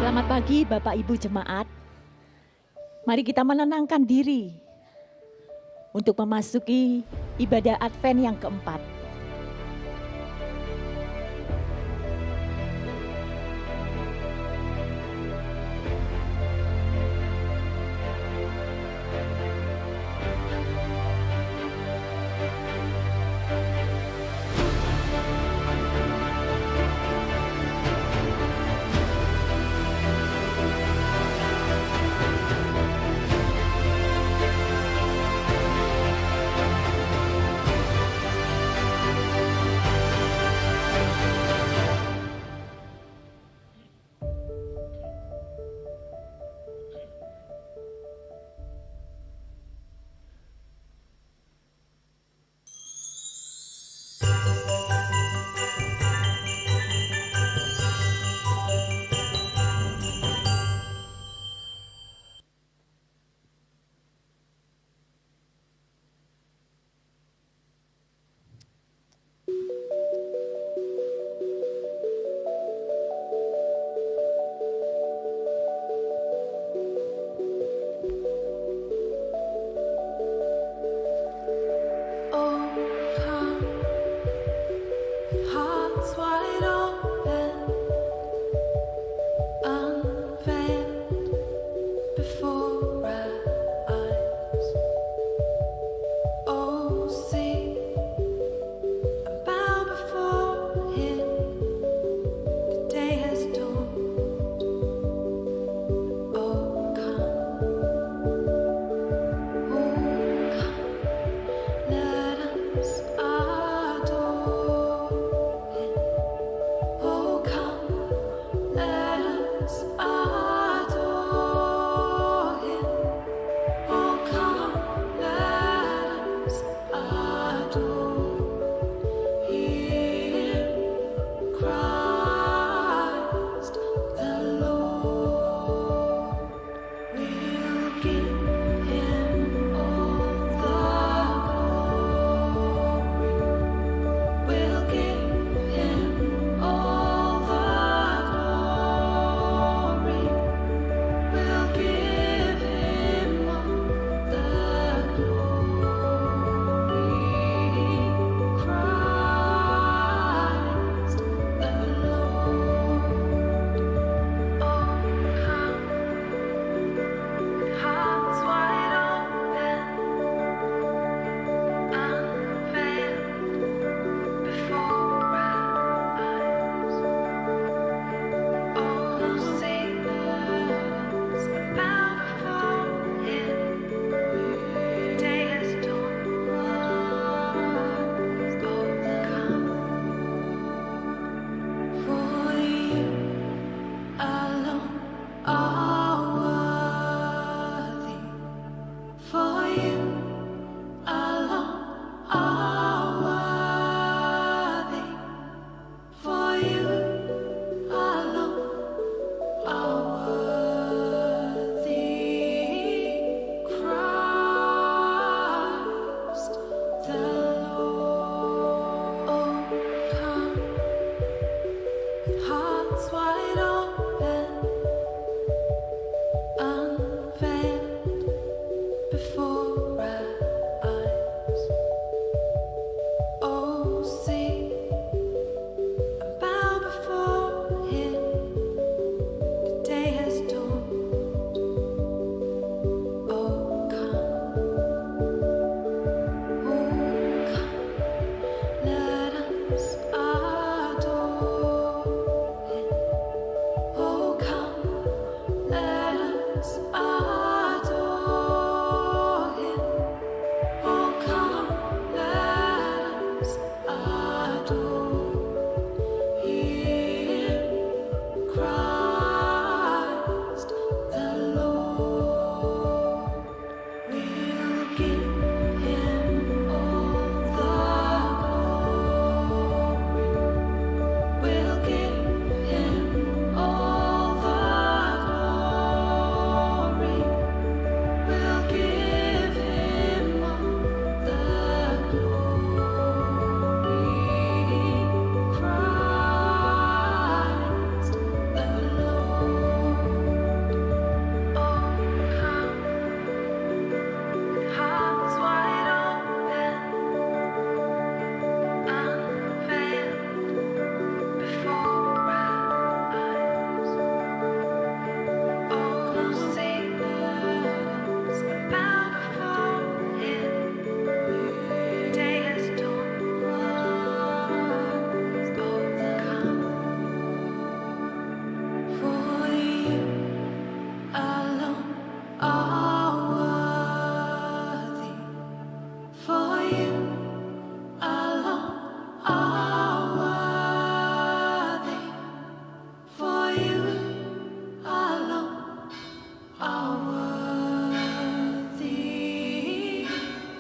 Selamat pagi Bapak Ibu Jemaat. Mari kita menenangkan diri untuk memasuki ibadah Advent yang keempat.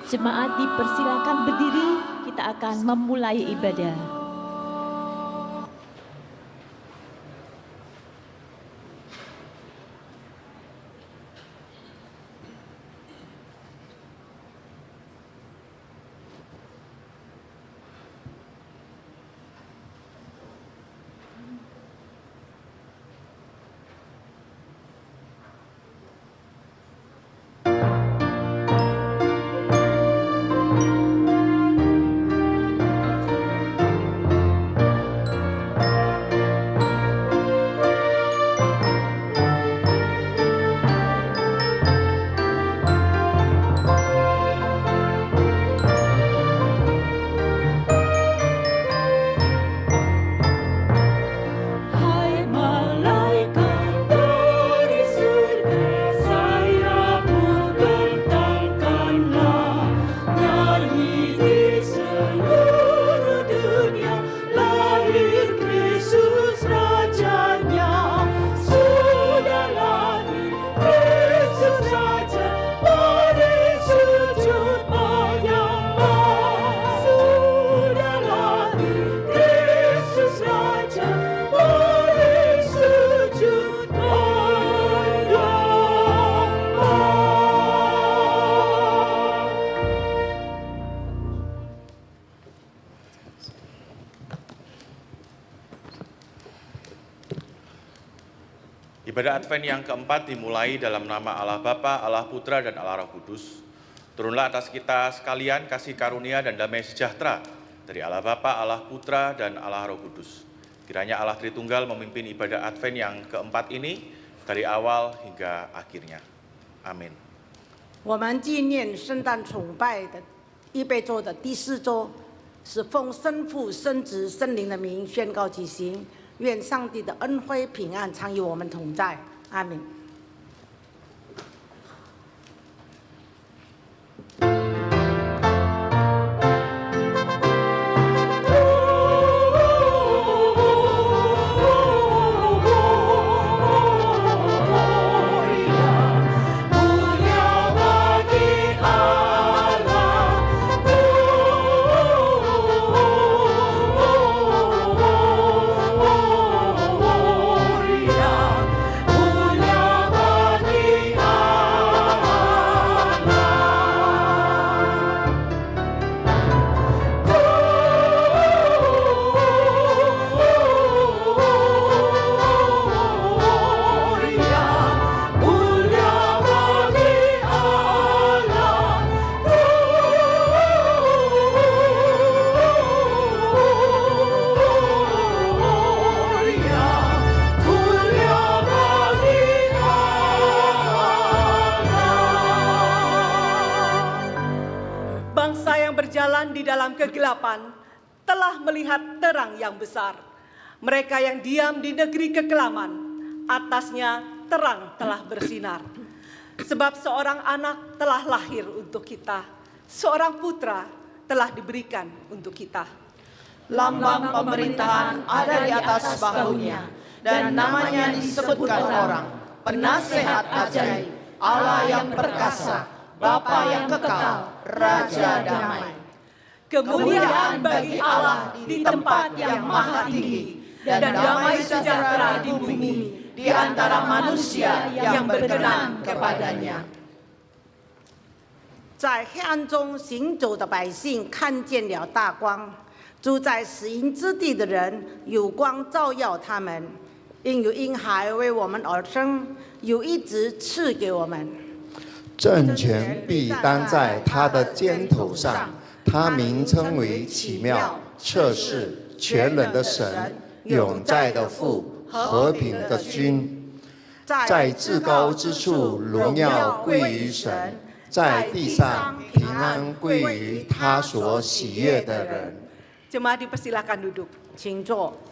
Jemaat dipersilakan berdiri, kita akan memulai ibadah. Ibadah Advent yang keempat dimulai dalam nama Allah Bapa, Allah Putra, dan Allah Roh Kudus. Turunlah atas kita sekalian kasih karunia dan damai sejahtera dari Allah Bapa, Allah Putra, dan Allah Roh Kudus. Kiranya Allah Tritunggal memimpin ibadah Advent yang keempat ini dari awal hingga akhirnya. Amin. 我们纪念圣诞崇拜的预备周的第4周，是奉圣父、圣子、圣灵的名宣告举行。愿上帝的恩惠平安常与我们同在。阿们。Berjalan di dalam kegelapan telah melihat terang yang besar. Mereka yang diam di negeri kekelaman, atasnya terang telah bersinar. Sebab seorang anak telah lahir untuk kita, seorang putra telah diberikan untuk kita. Lambang pemerintahan ada di atas bahunya, dan namanya disebutkan orang, Penasehat Ajaib, Allah yang perkasa, Bapa yang kekal, Raja damai. Kemuliaan bagi Allah di tempat yang maha tinggi, dan damai sejahtera di bumi di antara manusia yang berkenan kepadanya. 在黑暗中行走的百姓看见了大光，住在死荫之地的人有光照耀他们。因有婴孩为我们而生，有一子赐给我们。政权必担在他的肩头上，他名称为奇妙、测试、全能的神、永在的父、和平的君。在至高之处，荣耀归于神；在地上，平安归于他所喜悦的人。 Jemaat dipersilakan duduk，请坐。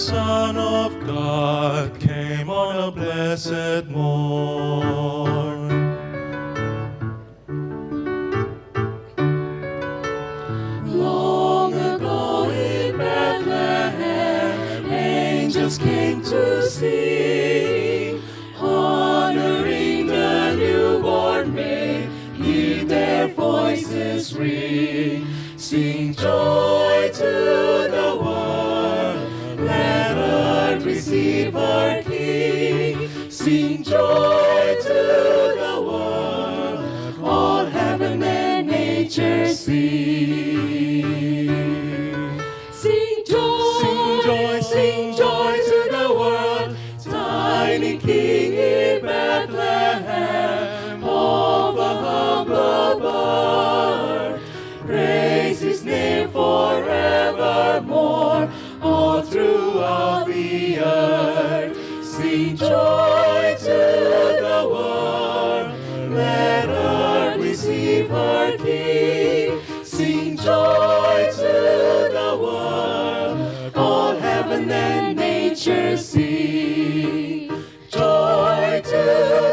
Son of God came on a blessed morn. Long ago in Bethlehem, angels came to sing, honoring the newborn babe. Hear their voices ring, sing joy to the world. Let earth receive our King. Sing joy to the world. All heaven and nature sing. Sing joy, sing joy to the world. Tiny King in Bethlehem, of a humble birth. Praise His name forevermore, all throughout the earth. Sing joy to the world. Let earth receive her King. Sing joy to the world. All heaven and nature sing. Joy to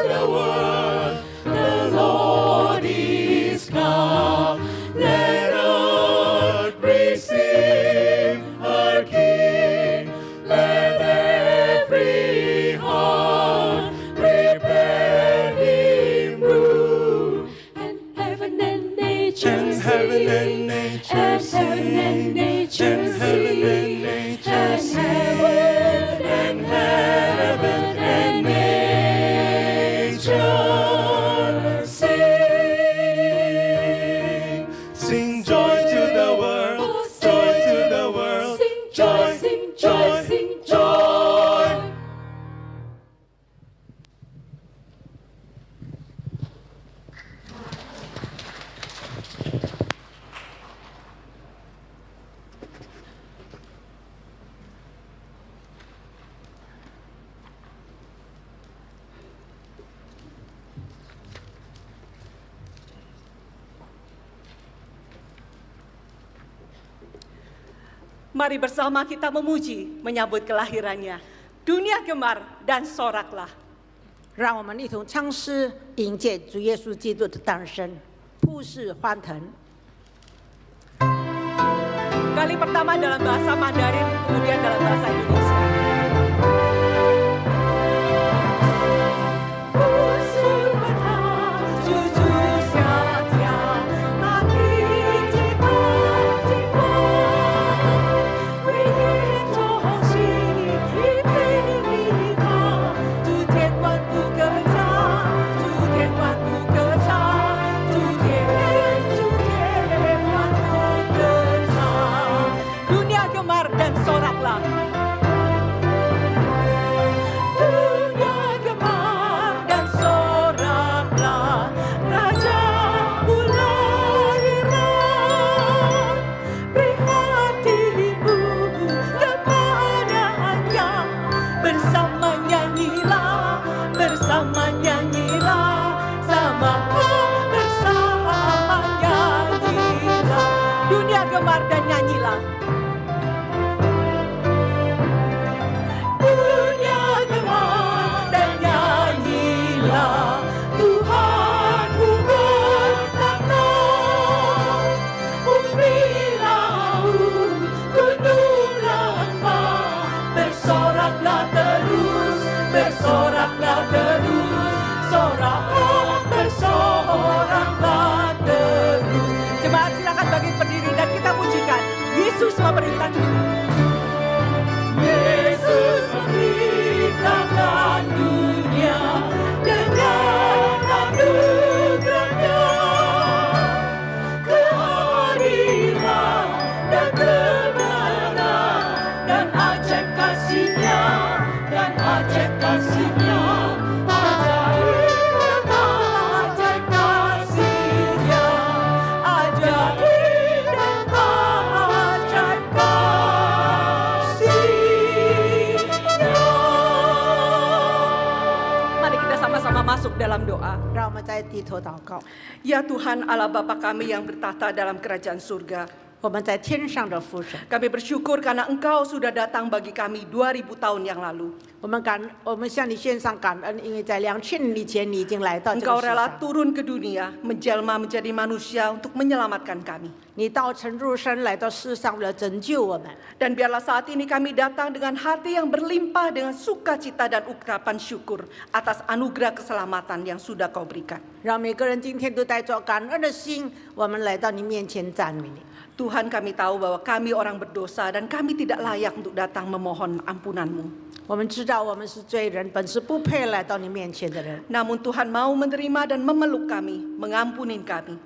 the world. The Lord is come. Let earth receive her King. Let every heart prepare Him room. And heaven and nature And heaven and nature and sing. heaven and nature And heaven and sing. nature And sing. heaven and nature sing. Sing joy to the world, joy to the world, Sing joy, sing joy, sing joy. Mari bersama kita memuji, menyambut kelahirannya. Dunia gemar dan soraklah. 让我们一同唱诗，迎接主耶稣基督的诞生，普世欢腾。 Kali pertama dalam bahasa Mandarin, kemudian dalam bahasa Indonesia. Dunia gemar dan soraklah. Dunia gemar dan soraklah. Raja kelahiran. Beri hatimu kepadanya. Bersama nyanyilah, bersama nyanyilah. Sama bersama nyanyilah. Dunia gemar dan nyanyilah. Dunia gemar dan nyanyilah. Tuhanku bertahta. Bumi laut, gunung lembah. Bersoraklah terus, bersoraklah terus. Sorak, bersoraklah terus. Jemaat silakan bagi berdiri dan kita pujikan. Yesus memerintah dunia. Yesus memerintahkan dunia dengan anugerahnya. Keadilan dan kebenaran dan ajaib kasih-Nya, dan ajaib kasih-Nya. Ajaib dan ajaib kasih-Nya. Ajaib dan ajaib kasih-Nya. Mari kita sama-sama masuk dalam doa. 让我们再低头祷告。 Ya Tuhan Allah Bapa kami yang bertahta dalam kerajaan surga. 我们在天上的父神。 Kami bersyukur karena Engkau sudah datang bagi kami 2000 tahun yang lalu. 我们向你献上感恩，因为在2000年以前你已经来到这 Engkau 个世 rela 上， turun ke dunia, menjelma menjadi manusia untuk menyelamatkan kami. 你道成肉身来到世上，为了拯救我们。 Dan biarlah saat ini kami datang dengan hati yang berlimpah dengan sukacita dan ucapan syukur atas anugerah keselamatan yang sudah Kau berikan. 让每个人今天都带着感恩的心，我们来到你面前赞美你。 Tuhan, kami tahu bahwa kami orang berdosa dan kami tidak layak untuk datang memohon ampunan-Mu. 我们知道我们是罪人，本是不配来到你面前的人。 Namun Tuhan mau menerima dan memeluk kami, mengampuni kami.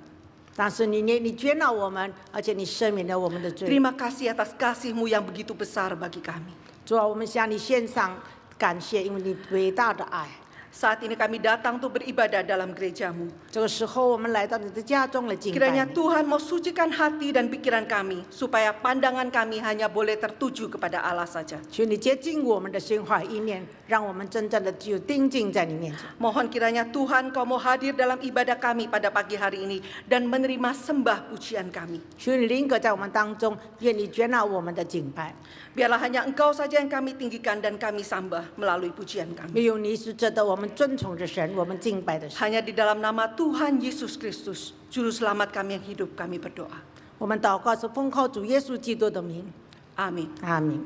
但是你接纳我们，而且你赦免了我们的罪。 Terima kasih atas kasih-Mu yang begitu besar bagi kami. 主啊，我们向你献上感谢，因为你伟大的爱。 Saat ini kami datang untuk beribadah dalam gereja-Mu. 这个时候，我们来到你的家中来敬拜 Kiranya 你。 Tuhan mau sucikan hati dan pikiran kami, supaya pandangan kami hanya boleh tertuju kepada Allah saja. 求你洁净我们的心怀意念，让我们真正的只有定睛在你面前。 Mohon kiranya Tuhan Kau mau hadir dalam ibadah kami pada pagi hari ini dan menerima sembah pujian kami. 求你临格在我们当中，愿你接纳我们的敬拜。 Biarlah hanya Engkau saja yang kami tinggikan dan kami sembah melalui pujian kami. 没有你是值得我们尊崇的神，我们敬拜的神。 Hanya di dalam nama Tuhan Yesus Kristus, Juru Selamat kami yang hidup, kami berdoa. 我们祷告是奉靠主耶稣基督的名， Amin. 阿明。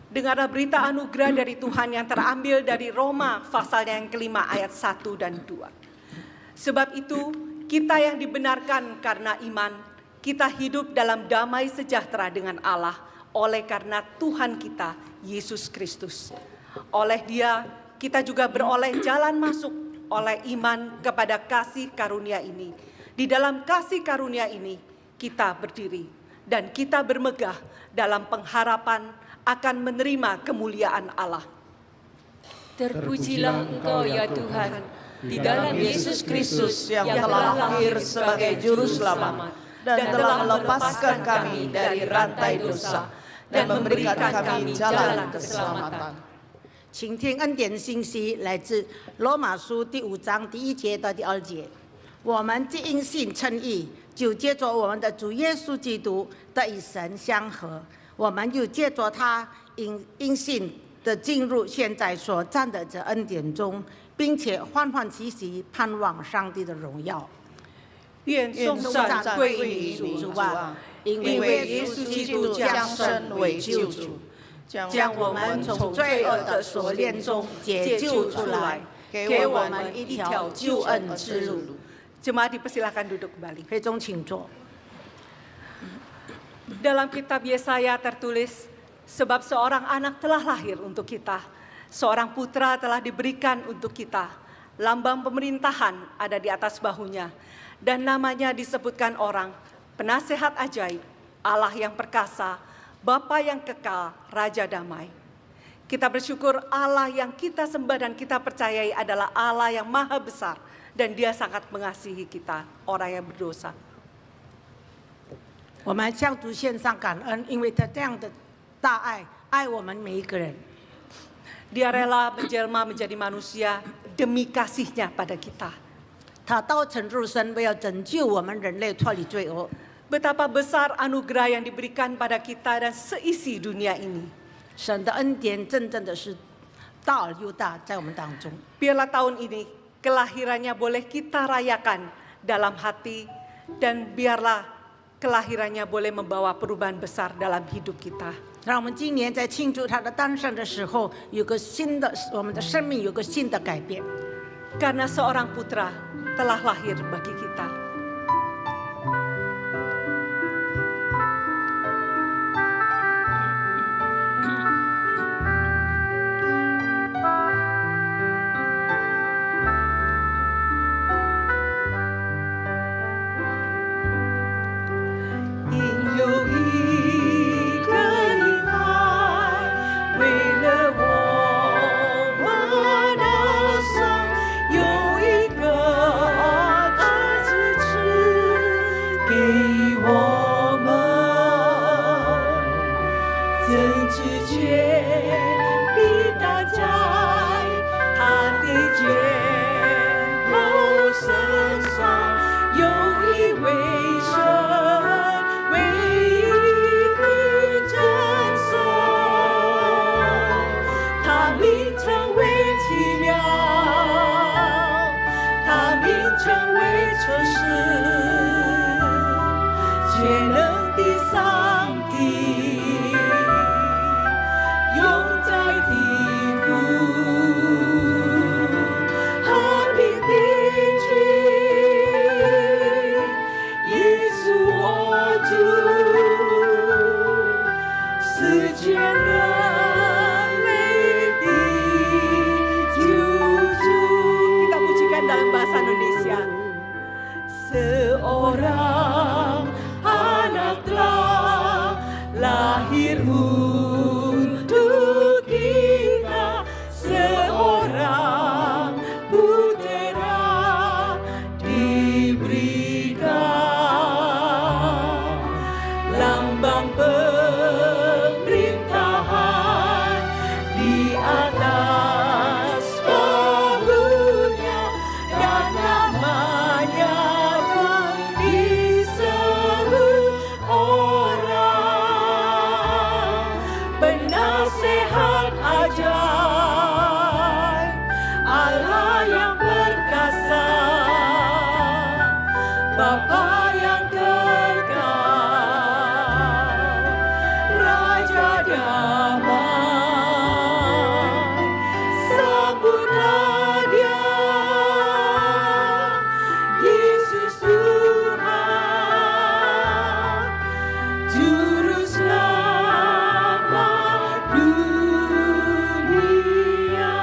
Dengarlah berita anugerah dari Tuhan yang terambil dari Roma pasalnya yang kelima ayat 1 dan 2. Sebab itu kita yang dibenarkan karena iman, kita hidup dalam damai sejahtera dengan Allah oleh karena Tuhan kita, Yesus Kristus. Oleh Dia kita juga beroleh jalan masuk oleh iman kepada kasih karunia ini. Di dalam kasih karunia ini kita berdiri dan kita bermegah dalam pengharapan akan menerima kemuliaan Allah. Terpujilah Engkau ya Tuhan, di dalam Yesus Kristus yang telah lahir sebagai Juru Selamat dan telah melepaskan kami dari rantai dosa dan memberikan kami jalan keselamatan. 请听恩典信息，来自罗马书第5章第1节到第2节。我们既因信称义，就借着我们的主耶稣基督得与神相合。我们又借着他因信的进入现在所站的这恩典中，并且欢欢喜喜盼望上帝的荣耀。 愿颂赞归于你主啊，因为耶稣基督降生为救主，将我们从罪恶的锁链中解救出来，给我们一条救恩之路。Jemaat dipersilakan duduk kembali. 会中请坐。 Dalam kitab Yesaya tertulis, sebab seorang anak telah lahir untuk kita, seorang putra telah diberikan untuk kita, lambang pemerintahan ada di atas bahunya, dan namanya disebutkan orang, penasehat ajaib, Allah yang perkasa, Bapa yang kekal, Raja damai. Kita bersyukur Allah yang kita sembah dan kita percayai adalah Allah yang maha besar, dan Dia sangat mengasihi kita, orang yang berdosa. 我们向主献上感恩，因为他这样的大爱，爱我们每一个人。 Dia rela menjelma menjadi manusia demi kasih-Nya pada kita. 他道成肉身，为了拯救我们人类脱离罪恶。 Betapa besar anugerah yang diberikan pada kita dan seisi dunia ini. 神的恩典真正的是大而又大，在我们当中。 Biarlah tahun ini kelahirannya boleh kita rayakan dalam hati, dan biarlah kelahirannya boleh membawa perubahan besar dalam hidup kita. 让我们今年在庆祝他的诞生的时候，有个新的，我们的生命有个新的改变。 Karena seorang putra telah lahir bagi kita. Bapa yang kekal, Raja damai, sambutlah Dia, Yesus Tuhan, Juru Selamat dunia.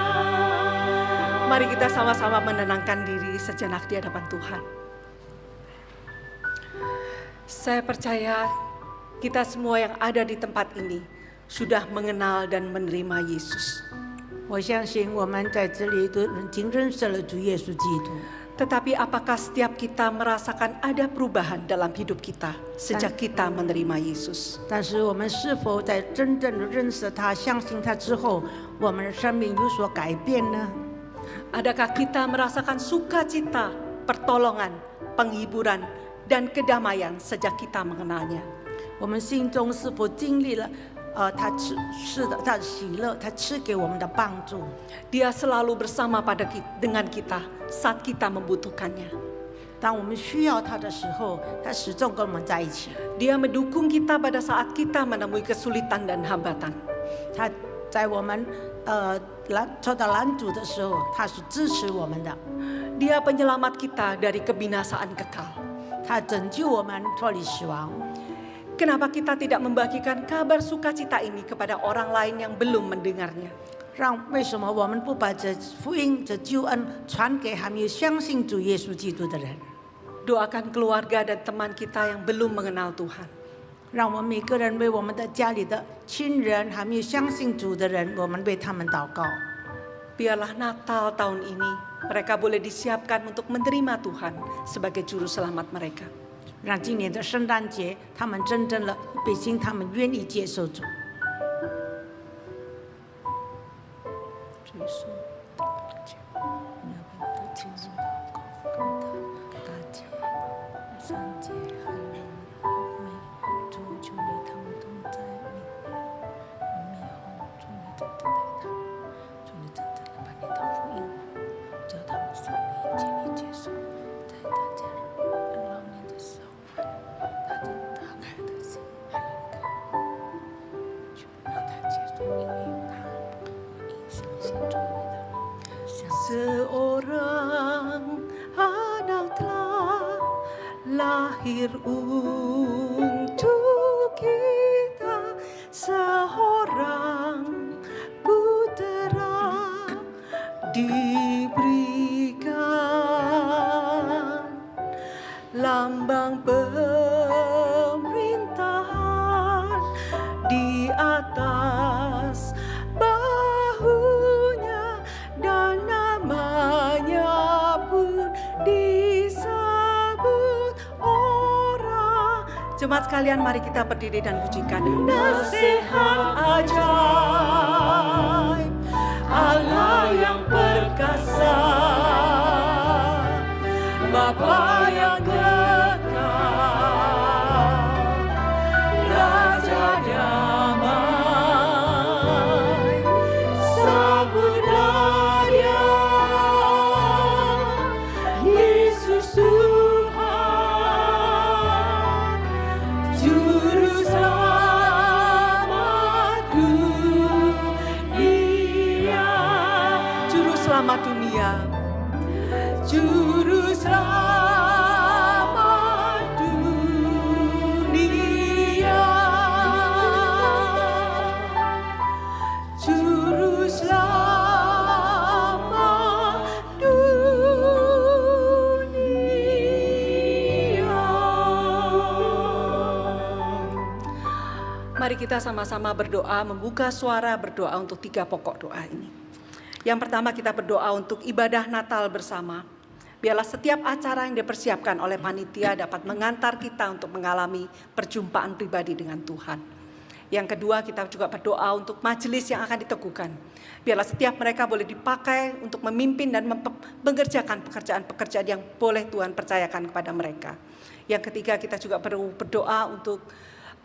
Mari kita sama-sama menenangkan diri sejenak di hadapan Tuhan. Saya percaya kita semua yang ada di tempat ini sudah mengenal dan menerima Yesus. 我相信我们在这里都已经认识了主耶稣基督。 Tetapi apakah setiap kita merasakan ada perubahan dalam hidup kita sejak kita menerima Yesus? 但是我们是否在真正的认识他、相信他之后，我们的生命有所改变呢？ Adakah kita merasakan sukacita, pertolongan, penghiburan, dan kedamaian sejak kita mengenalnya? 我们心中是否经历了他是的他的喜乐，他赐给我们的帮助？ Dia selalu bersama dengan kita saat kita membutuhkannya. 当我们需要他的时候，他始终跟我们在一起。 Dia mendukung kita pada saat kita menemui kesulitan dan hambatan. 他在我们受到拦阻的时候，他是支持我们的。 Dia penyelamat kita dari kebinasaan kekal. 他拯救我们脱离死亡。 Kenapa kita tidak membagikan kabar sukacita ini kepada orang lain yang belum mendengarnya? 为什么我们不把这福音、这救恩传给还没有相信主耶稣基督的人？ Doakan keluarga dan teman kita yang belum mengenal Tuhan. 让我们每个人为我们的家里的亲人还没有相信主的人，我们为他们祷告。 Biarlah Natal tahun ini mereka boleh disiapkan untuk menerima Tuhan sebagai juru selamat mereka. 让今年的圣诞节，他们真正的百姓，他们愿意接受主。Seorang anak telah lahir untuk kita, seorang putera diberikan, lambang pemerintahan di atas bahunya, dan namanya pun disebut orang. Jemaat sekalian, mari kita berdiri dan pujikan. Nasihat ajaib, Allah yang perkasa, Bapa yang kekal, Raja damai, sambutlah Dia, Yesus Tuhan, Juru Selamat dunia, Juru Selamat dunia, Juru Selamat dunia, Juru Selamat dunia. Mari kita sama-sama berdoa, membuka suara berdoa untuk 3 pokok doa ini. Yang pertama, kita berdoa untuk ibadah Natal bersama. Biarlah setiap acara yang dipersiapkan oleh panitia dapat mengantar kita untuk mengalami perjumpaan pribadi dengan Tuhan. Yang kedua, kita juga berdoa untuk majelis yang akan diteguhkan. Biarlah setiap mereka boleh dipakai untuk memimpin dan mengerjakan pekerjaan-pekerjaan yang boleh Tuhan percayakan kepada mereka. Yang ketiga, kita juga perlu berdoa untuk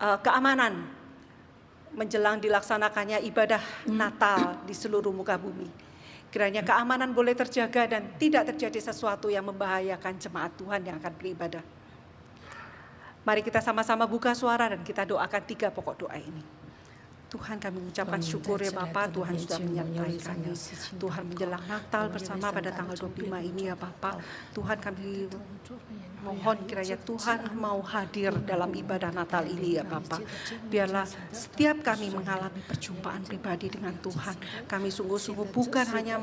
keamanan menjelang dilaksanakannya ibadah Natal di seluruh muka bumi. Kiranya keamanan boleh terjaga dan tidak terjadi sesuatu yang membahayakan jemaat Tuhan yang akan beribadah. Mari kita sama-sama buka suara dan kita doakan 3 pokok doa ini. Tuhan, kami mengucapkan syukur ya Bapa, Tuhan sudah menyertai kami. Tuhan menjelang Natal bersama pada tanggal 25 ini ya Bapa. Tuhan, kami mohon kiranya Tuhan mau hadir dalam ibadah Natal ini ya Bapa. Biarlah setiap kami mengalami perjumpaan pribadi dengan Tuhan, kami sungguh-sungguh bukan hanya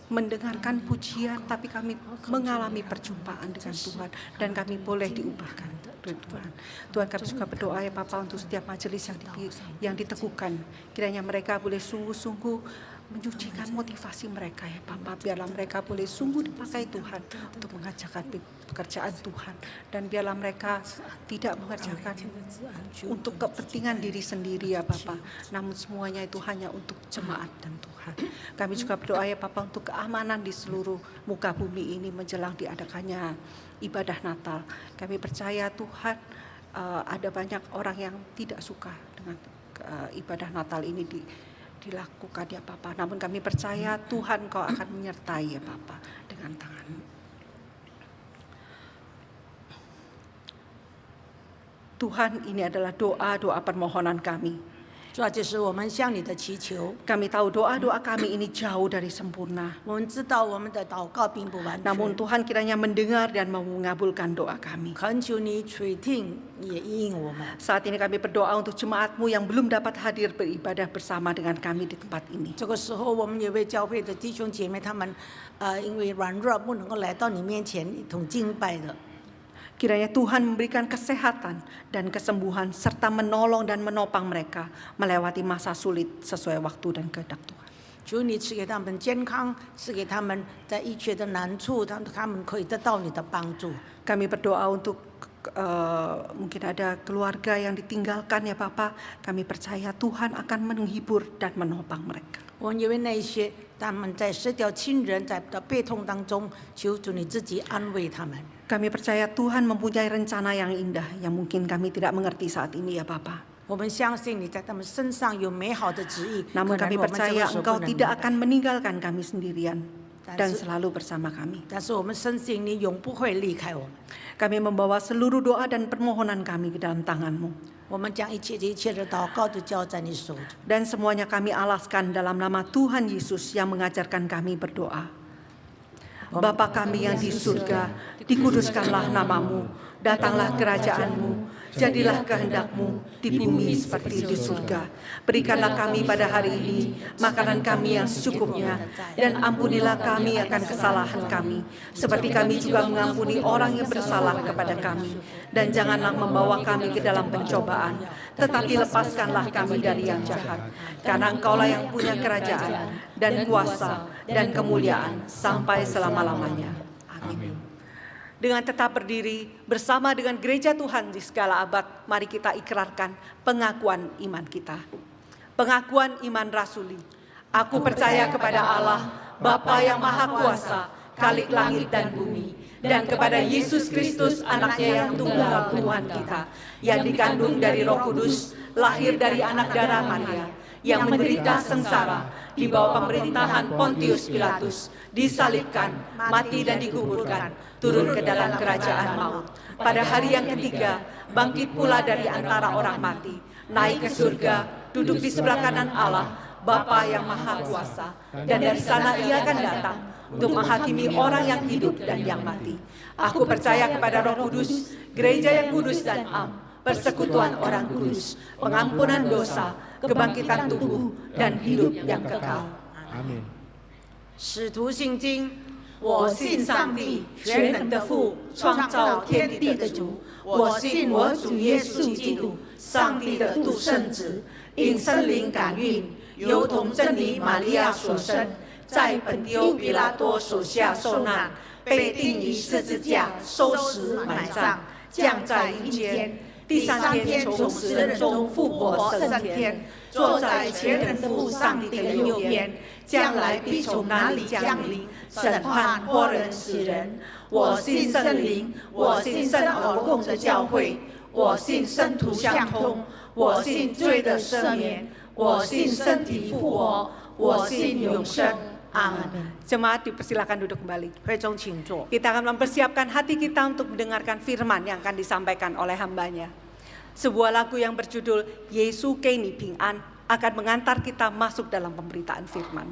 mendengarkan pujian, tapi kami mengalami perjumpaan dengan Tuhan dan kami boleh diubahkan. Tuhan, kami juga berdoa ya Bapa untuk setiap majelis yang diteguhkan. Kiranya mereka boleh sungguh-sungguh menyucikan motivasi mereka ya Bapa. Biarlah mereka boleh sungguh dipakai Tuhan untuk mengerjakan pekerjaan Tuhan. Dan biarlah mereka tidak mengerjakan untuk kepentingan diri sendiri ya Bapa. Namun semuanya itu hanya untuk jemaat dan Tuhan. Kami juga berdoa ya Bapa untuk keamanan di seluruh muka bumi ini menjelang diadakannya ibadah Natal. Kami percaya Tuhan ada banyak orang yang tidak suka dengan ibadah Natal ini dilakukan ya Bapa. Namun kami percaya Tuhan Kau akan menyertai ya Bapa dengan tangan-Mu. Tuhan, ini adalah doa-doa permohonan kami. 主要这是我们向你的祈求。 Kami tahu doa-doa kami ini jauh dari sempurna. 我们知道我们的祷告并不完全， Namun Tuhan kiranya mendengar dan mengabulkan doa kami. 恳求你垂听，也应我们。 Saat ini kami berdoa untuk jemaat-Mu yang belum dapat hadir beribadah bersama dengan kami di tempat ini. 这个时候，我们也为教会的弟兄姐妹，他们因为软弱不能够来到你面前一同敬拜的。 Kiranya Tuhan memberikan kesehatan dan kesembuhan serta menolong dan menopang mereka melewati masa sulit sesuai waktu dan kehendak Tuhan. 求你赐给他们健康，赐给他们在医学的难处，他们可以得到你的帮助。 Kami berdoa untuk mungkin ada keluarga yang ditinggalkan ya Bapa. Kami percaya Tuhan akan menghibur dan menopang mereka. 我们也为那些他们在失掉亲人在的悲痛当中，求主你自己安慰他们。 Kami percaya Tuhan mempunyai rencana yang indah yang mungkin kami tidak mengerti saat ini ya Bapa. 我们相信你在他们身上有美好的旨意， Namun 可能 kami 我们这个 percaya 时候不 Engkau 能 tidak 明白 akan meninggalkan kami sendirian dan That's- selalu bersama kami. 但是我们深信你永不会离开我们。 Kami membawa seluruh doa dan permohonan kami ke dalam tangan-Mu. 我们将一切的祷告都交在你手中。 Dan semuanya kami alaskan dalam nama Tuhan Yesus yang mengajarkan kami berdoa. Bapa kami yang di surga, dikuduskanlah nama-Mu, datanglah kerajaan-Mu, jadilah kehendak-Mu di bumi seperti di surga. Berikanlah kami pada hari ini makanan kami yang secukupnya, dan ampunilah kami akan kesalahan kami, seperti kami juga mengampuni orang yang bersalah kepada kami. Dan janganlah membawa kami ke dalam pencobaan, tetapi lepaskanlah kami dari yang jahat. Karena Engkaulah yang punya kerajaan, dan kuasa, dan kemuliaan, sampai selama-lamanya. Amin. Dengan tetap berdiri bersama dengan gereja Tuhan di segala abad, mari kita ikrarkan pengakuan iman kita. Pengakuan iman rasuli. Aku percaya kepada Allah, Bapa yang Maha Kuasa, Khalik langit dan bumi, dan kepada Yesus Kristus anaknya yang tunggal Tuhan kita, yang dikandung dari Roh Kudus, lahir dari anak darah Maria, yang menderita sengsara di bawah pemerintahan Pontius Pilatus, disalibkan, mati dan dikuburkan, turun ke dalam kerajaan maut. Pada hari yang ketiga, bangkit pula dari antara orang mati, naik ke surga, duduk di sebelah kanan Allah, Bapa yang Maha Kuasa, dan dari sana Ia akan datang untuk menghakimi orang yang hidup dan yang mati. Aku percaya kepada Roh Kudus, gereja yang kudus dan am, persekutuan orang kudus, pengampunan dosa, kebangkitan tubuh, dan hidup yang kekal. 아멘. 使徒信经，我信上帝全能的父，创造天地的主。我信我主耶稣基督，上帝的独生子，因圣灵感孕，由童真理玛利亚所生，在本丢比拉多手下受难，被钉于十字架，受死埋葬，降在阴间。第三天从死人中复活升天，坐在全能父上帝的右边，将来必从哪里降临，审判活人死人。我信圣灵，我信圣而共的教会，我信圣徒相通，我信罪的赦免，我信身体复活，我信永生。Amin. Jemaat dipersilakan duduk kembali. 会中请坐。 Kita akan mempersiapkan hati kita untuk mendengarkan firman yang akan disampaikan oleh hambanya. Sebuah lagu yang berjudul Yesus Ke Ni Ping An akan mengantar kita masuk dalam pemberitaan firman.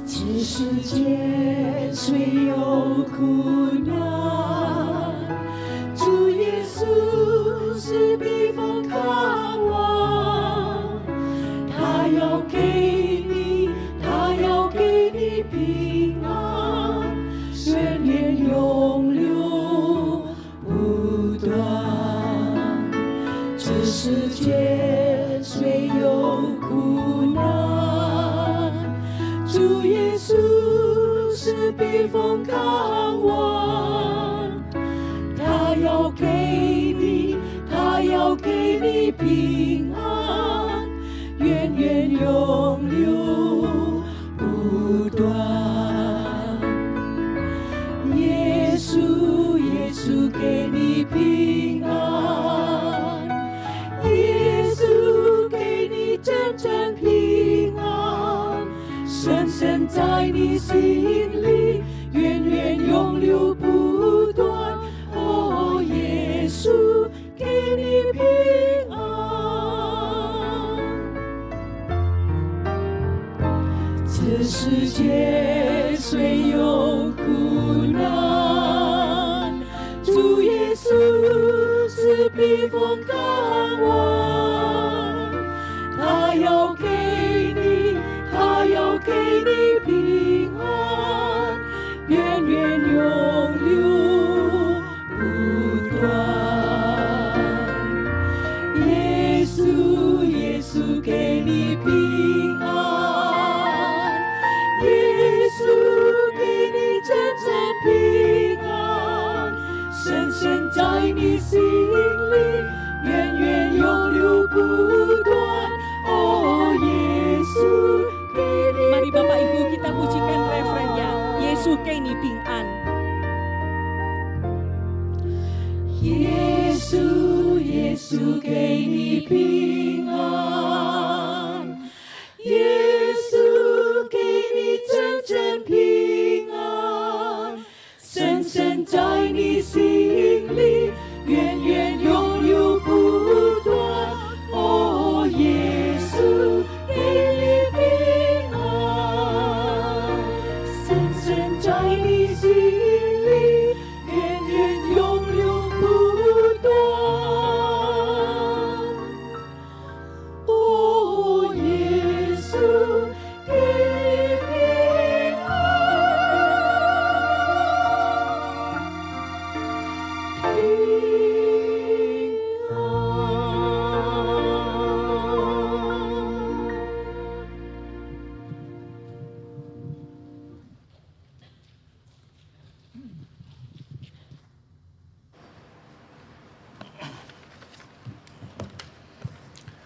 这世界虽有苦难，主耶稣是避风港湾，他要给你，他要给你平安，源源永流不断。这世界虽有苦难，主耶稣是避风港湾，他要给你，他要给你平安，源源永流不断。耶稣，耶稣给你平安，耶稣给你真正平安。深深在你心里，源源永流不断。哦，耶稣给你平安。这世界虽有苦难，主耶稣是避风港湾，他要给你，他要给你平安，源源永流不断。耶稣，耶稣给你平安，耶稣给你真正平安，深深在你心里，源源永流不断。哦，耶稣。Mari Bapak Ibu kita pujikan refrennya. Yesus Ke Ni Ping An. 耶稣，耶稣给你平安，耶稣给你真正平安，深深在你心里，源源永流不断。哦，耶稣给你平安，深深在你心里，源源永流不断。哦，耶稣给你平安，平安。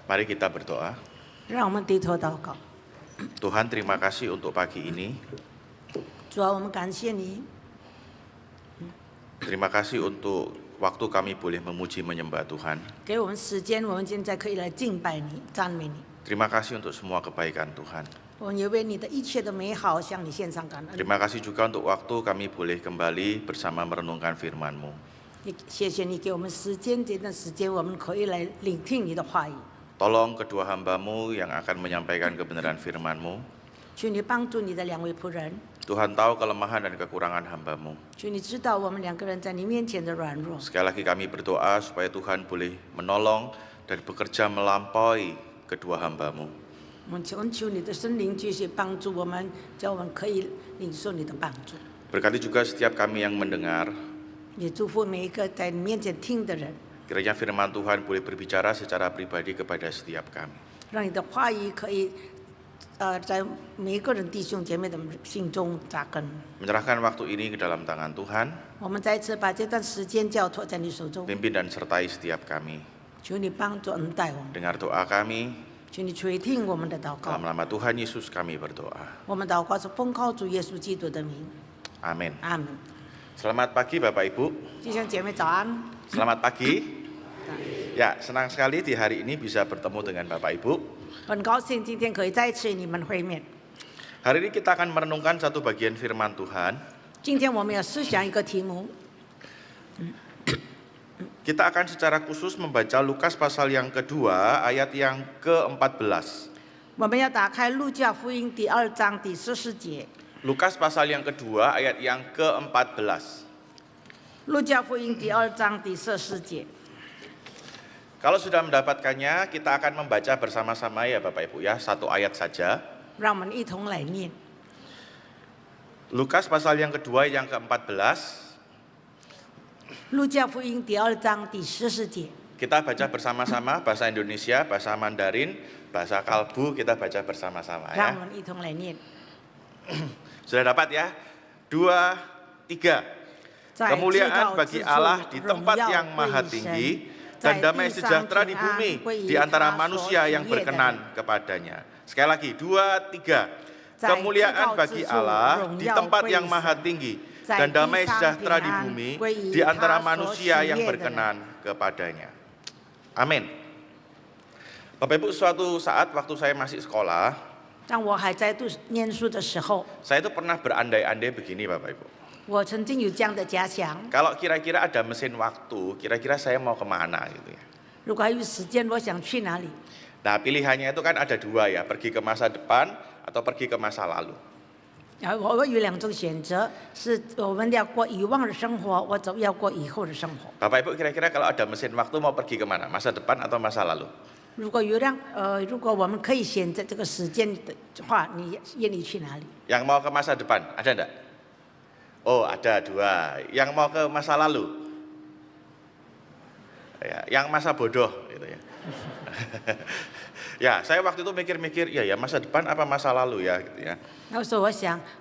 Mari kita berdoa. 让我们低头祷告。 Tuhan, terima kasih untuk pagi ini. 主啊，我们感谢你， Terima kasih untuk waktu kami boleh memuji menyembah Tuhan. 给我们时间，我们现在可以来敬拜你、赞美你。 Terima kasih untuk semua kebaikan Tuhan. 我们也为你的一切的美好向你献上感恩。 Terima kasih juga untuk waktu kami boleh kembali bersama merenungkan firman-Mu. 也谢谢你给我们时间，这段时间我们可以来聆听你的话语。 Tolong kedua hamba-Mu yang akan menyampaikan kebenaran firman-Mu. 求你帮助你的两位仆人， Tuhan tahu kelemahan dan kekurangan hamba-Mu. 求你知道我们两个人在你面前的软弱。 Sekali lagi kami berdoa supaya Tuhan boleh menolong dan bekerja melampaui kedua hamba-Mu. 我们求你的圣灵继续帮助我们，叫我们可以领受你的帮助。 Berkati juga setiap kami yang mendengar, 也祝福每一个在你面前听的人， kiranya firman Tuhan boleh berbicara secara pribadi kepada setiap kami. 让你的话语可以在每一个人弟兄姐妹的心中扎根。 Menyerahkan waktu ini ke dalam tangan Tuhan, 我们再一次把这段时间交托在你手中， pimpin dan sertai setiap kami. 求你帮助恩待我们， Dengar doa kami, 求你垂听我们的祷告 dalam。nama Tuhan Yesus kami berdoa. 我们祷告是奉靠主耶稣基督的名， Amin. 阿门。 Selamat pagi Bapak Ibu. 弟兄姐妹早安。 Selamat pagi. Ya, senang sekali di hari ini bisa bertemu dengan Bapak Ibu. 很高兴今天可以再一次与你们会面。 Hari ini kita akan merenungkan satu bagian firman Tuhan. 今天我们要思想一个题目， Kita akan secara khusus membaca Lukas pasal yang kedua ayat yang ke-14. 我们要打开路加福音第2章第14节。 Lukas pasal yang kedua ayat yang ke-14. 路加福音第2章第14节。 Kalau sudah mendapatkannya, kita akan membaca bersama-sama ya Bapak Ibu ya, satu ayat saja. 让我们一同来念。 Lukas pasal yang kedua yang ke-14. 路加福音第2章第14节。 Kita baca bersama-sama bahasa Indonesia, bahasa Mandarin, bahasa Kalbu, kita baca bersama-sama 让 ya. 我们一同来念。 Sudah dapat ya? 2, 3. 在至 Kemuliaan 高 bagi 之 Allah 处 di 荣 tempat 耀 yang 归 maha 于神， tinggi 在 dan damai 地上 sejahtera 平 di 安 bumi 归于 di antara 他所 manusia 喜 yang 悦的 berkenan 人。 kepadanya. Sekali lagi, 2, 3. 在 Kemuliaan 至高之 bagi 处 Allah 荣 di 耀 tempat 归于 yang maha 神， tinggi 在 dan 地 damai 上 sejahtera 平 di 安 bumi 归于 di antara 他所 manusia 喜 yang 悦的人。 berkenan kepadanya. Amin. Bapak Ibu, suatu saat waktu saya masih sekolah, 当我还在念书的时候， saya itu pernah berandai-andai begini Bapak Ibu. 我曾经有这样的假想： Kalau kira-kira ada mesin waktu, kira-kira saya mau kemana gitu ya. 如果还有时间，我想去哪里？ Nah pilihannya itu kan ada dua ya, pergi ke masa depan atau pergi ke masa lalu. 我有2种选择，是我们要过以往的生活，或者要过以后的生活。 Bapak Ibu kira-kira kalau ada mesin waktu mau pergi kemana? Masa depan atau masa lalu? 如果如果我们可以选择这个时间的话，你愿意去哪里？ Yang mau ke masa depan, ada enggak? Oh ada 2. Yang mau ke masa lalu? Ya, yang masa bodoh gitu ya. Ya, saya waktu itu mikir-mikir, ya masa depan apa masa lalu ya gitu ya. 那时候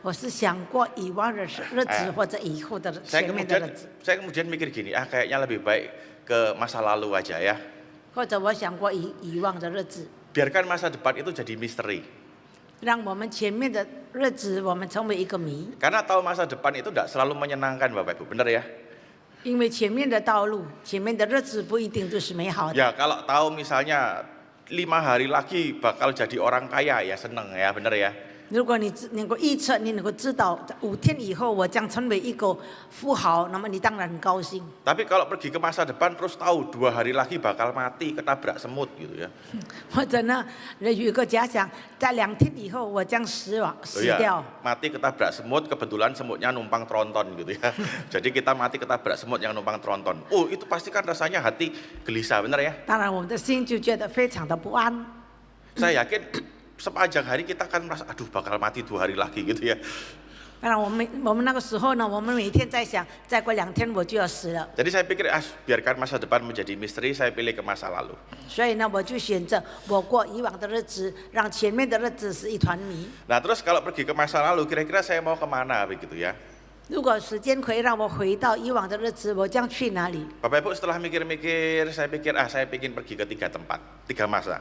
我是想过以往的日子，或者以后的前面的日子， Saya kemudian mikir gini, kayaknya lebih baik ke masa lalu aja ya. 或者我想过以往的日子， Biarkan masa depan itu jadi misteri. 让我们前面的日子我们成为一个谜。 Karena tahu masa depan itu tidak selalu menyenangkan Bapak Ibu, benar ya? 因为前面的道路、前面的日子不一定都是美好的。 Ya kalau tahu misalnya 5 hari lagi bakal jadi orang kaya ya seneng ya, benar ya? 如果你能够预测，你能够知道5天以后我将成为一个富豪，那么你当然很高兴。 Tapi kalau pergi ke masa depan terus tahu 2 hari lagi bakal mati ketabrak semut gitu ya. 或者呢，有一个假想，在2天以后我将死 Loh 掉 ya,。mati ketabrak semut, kebetulan semutnya numpang tronton gitu ya. Jadi kita mati ketabrak semut yang numpang tronton. Oh itu pasti kan rasanya hati gelisah, benar ya? 当然，我们的心就觉得非常的不安。 Saya yakin sepanjang hari kita akan merasa, aduh bakal mati 2 hari lagi gitu ya. 当然，我们那个时候呢，我们每天在想，再过2天我就要死了。 Jadi saya pikir, biarkan masa depan menjadi misteri, saya pilih ke masa lalu. 所以呢，我就选择我过以往的日子，让前面的日子是一团谜。 Nah terus kalau pergi ke masa lalu, kira-kira saya mau kemana begitu ya? 如果时间可以让我回到以往的日子，我将去哪里？ Bapak Ibu setelah mikir-mikir, saya pikir saya ingin pergi ke 3 tempat, 3 masa.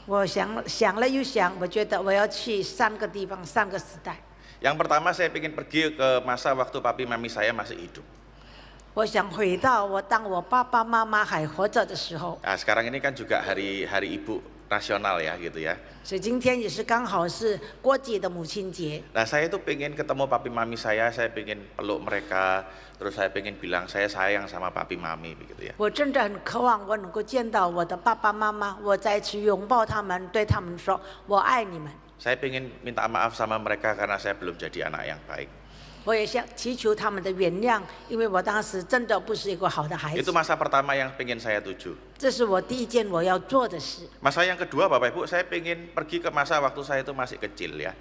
我想了又想，我觉得我要去3个地方，3个时代。 Yang pertama saya ingin pergi ke masa waktu papi mami saya masih hidup. 我想回到当我爸爸妈妈还活着的时候。 Nah sekarang ini kan juga hari Ibu nasional ya gitu ya. 所以今天也是刚好是国际的母亲节。 Nah saya itu pengen ketemu papi mami saya pengen peluk mereka, terus saya pengen bilang saya sayang sama papi mami begitu ya. 我真的很渴望我能够见到我的爸爸妈妈，我再去拥抱他们，对他们说我爱你们。 Saya pengen minta maaf sama mereka karena saya belum jadi anak yang baik. 我也想祈求他们的原谅，因为我当时真的不是一个好的孩 Itu 子。 masa pertama yang pengen saya tuju. 这是我第一件我要做的事。 Masa yang kedua Bapak Ibu, saya pengen pergi ke masa waktu saya itu masih kecil ya.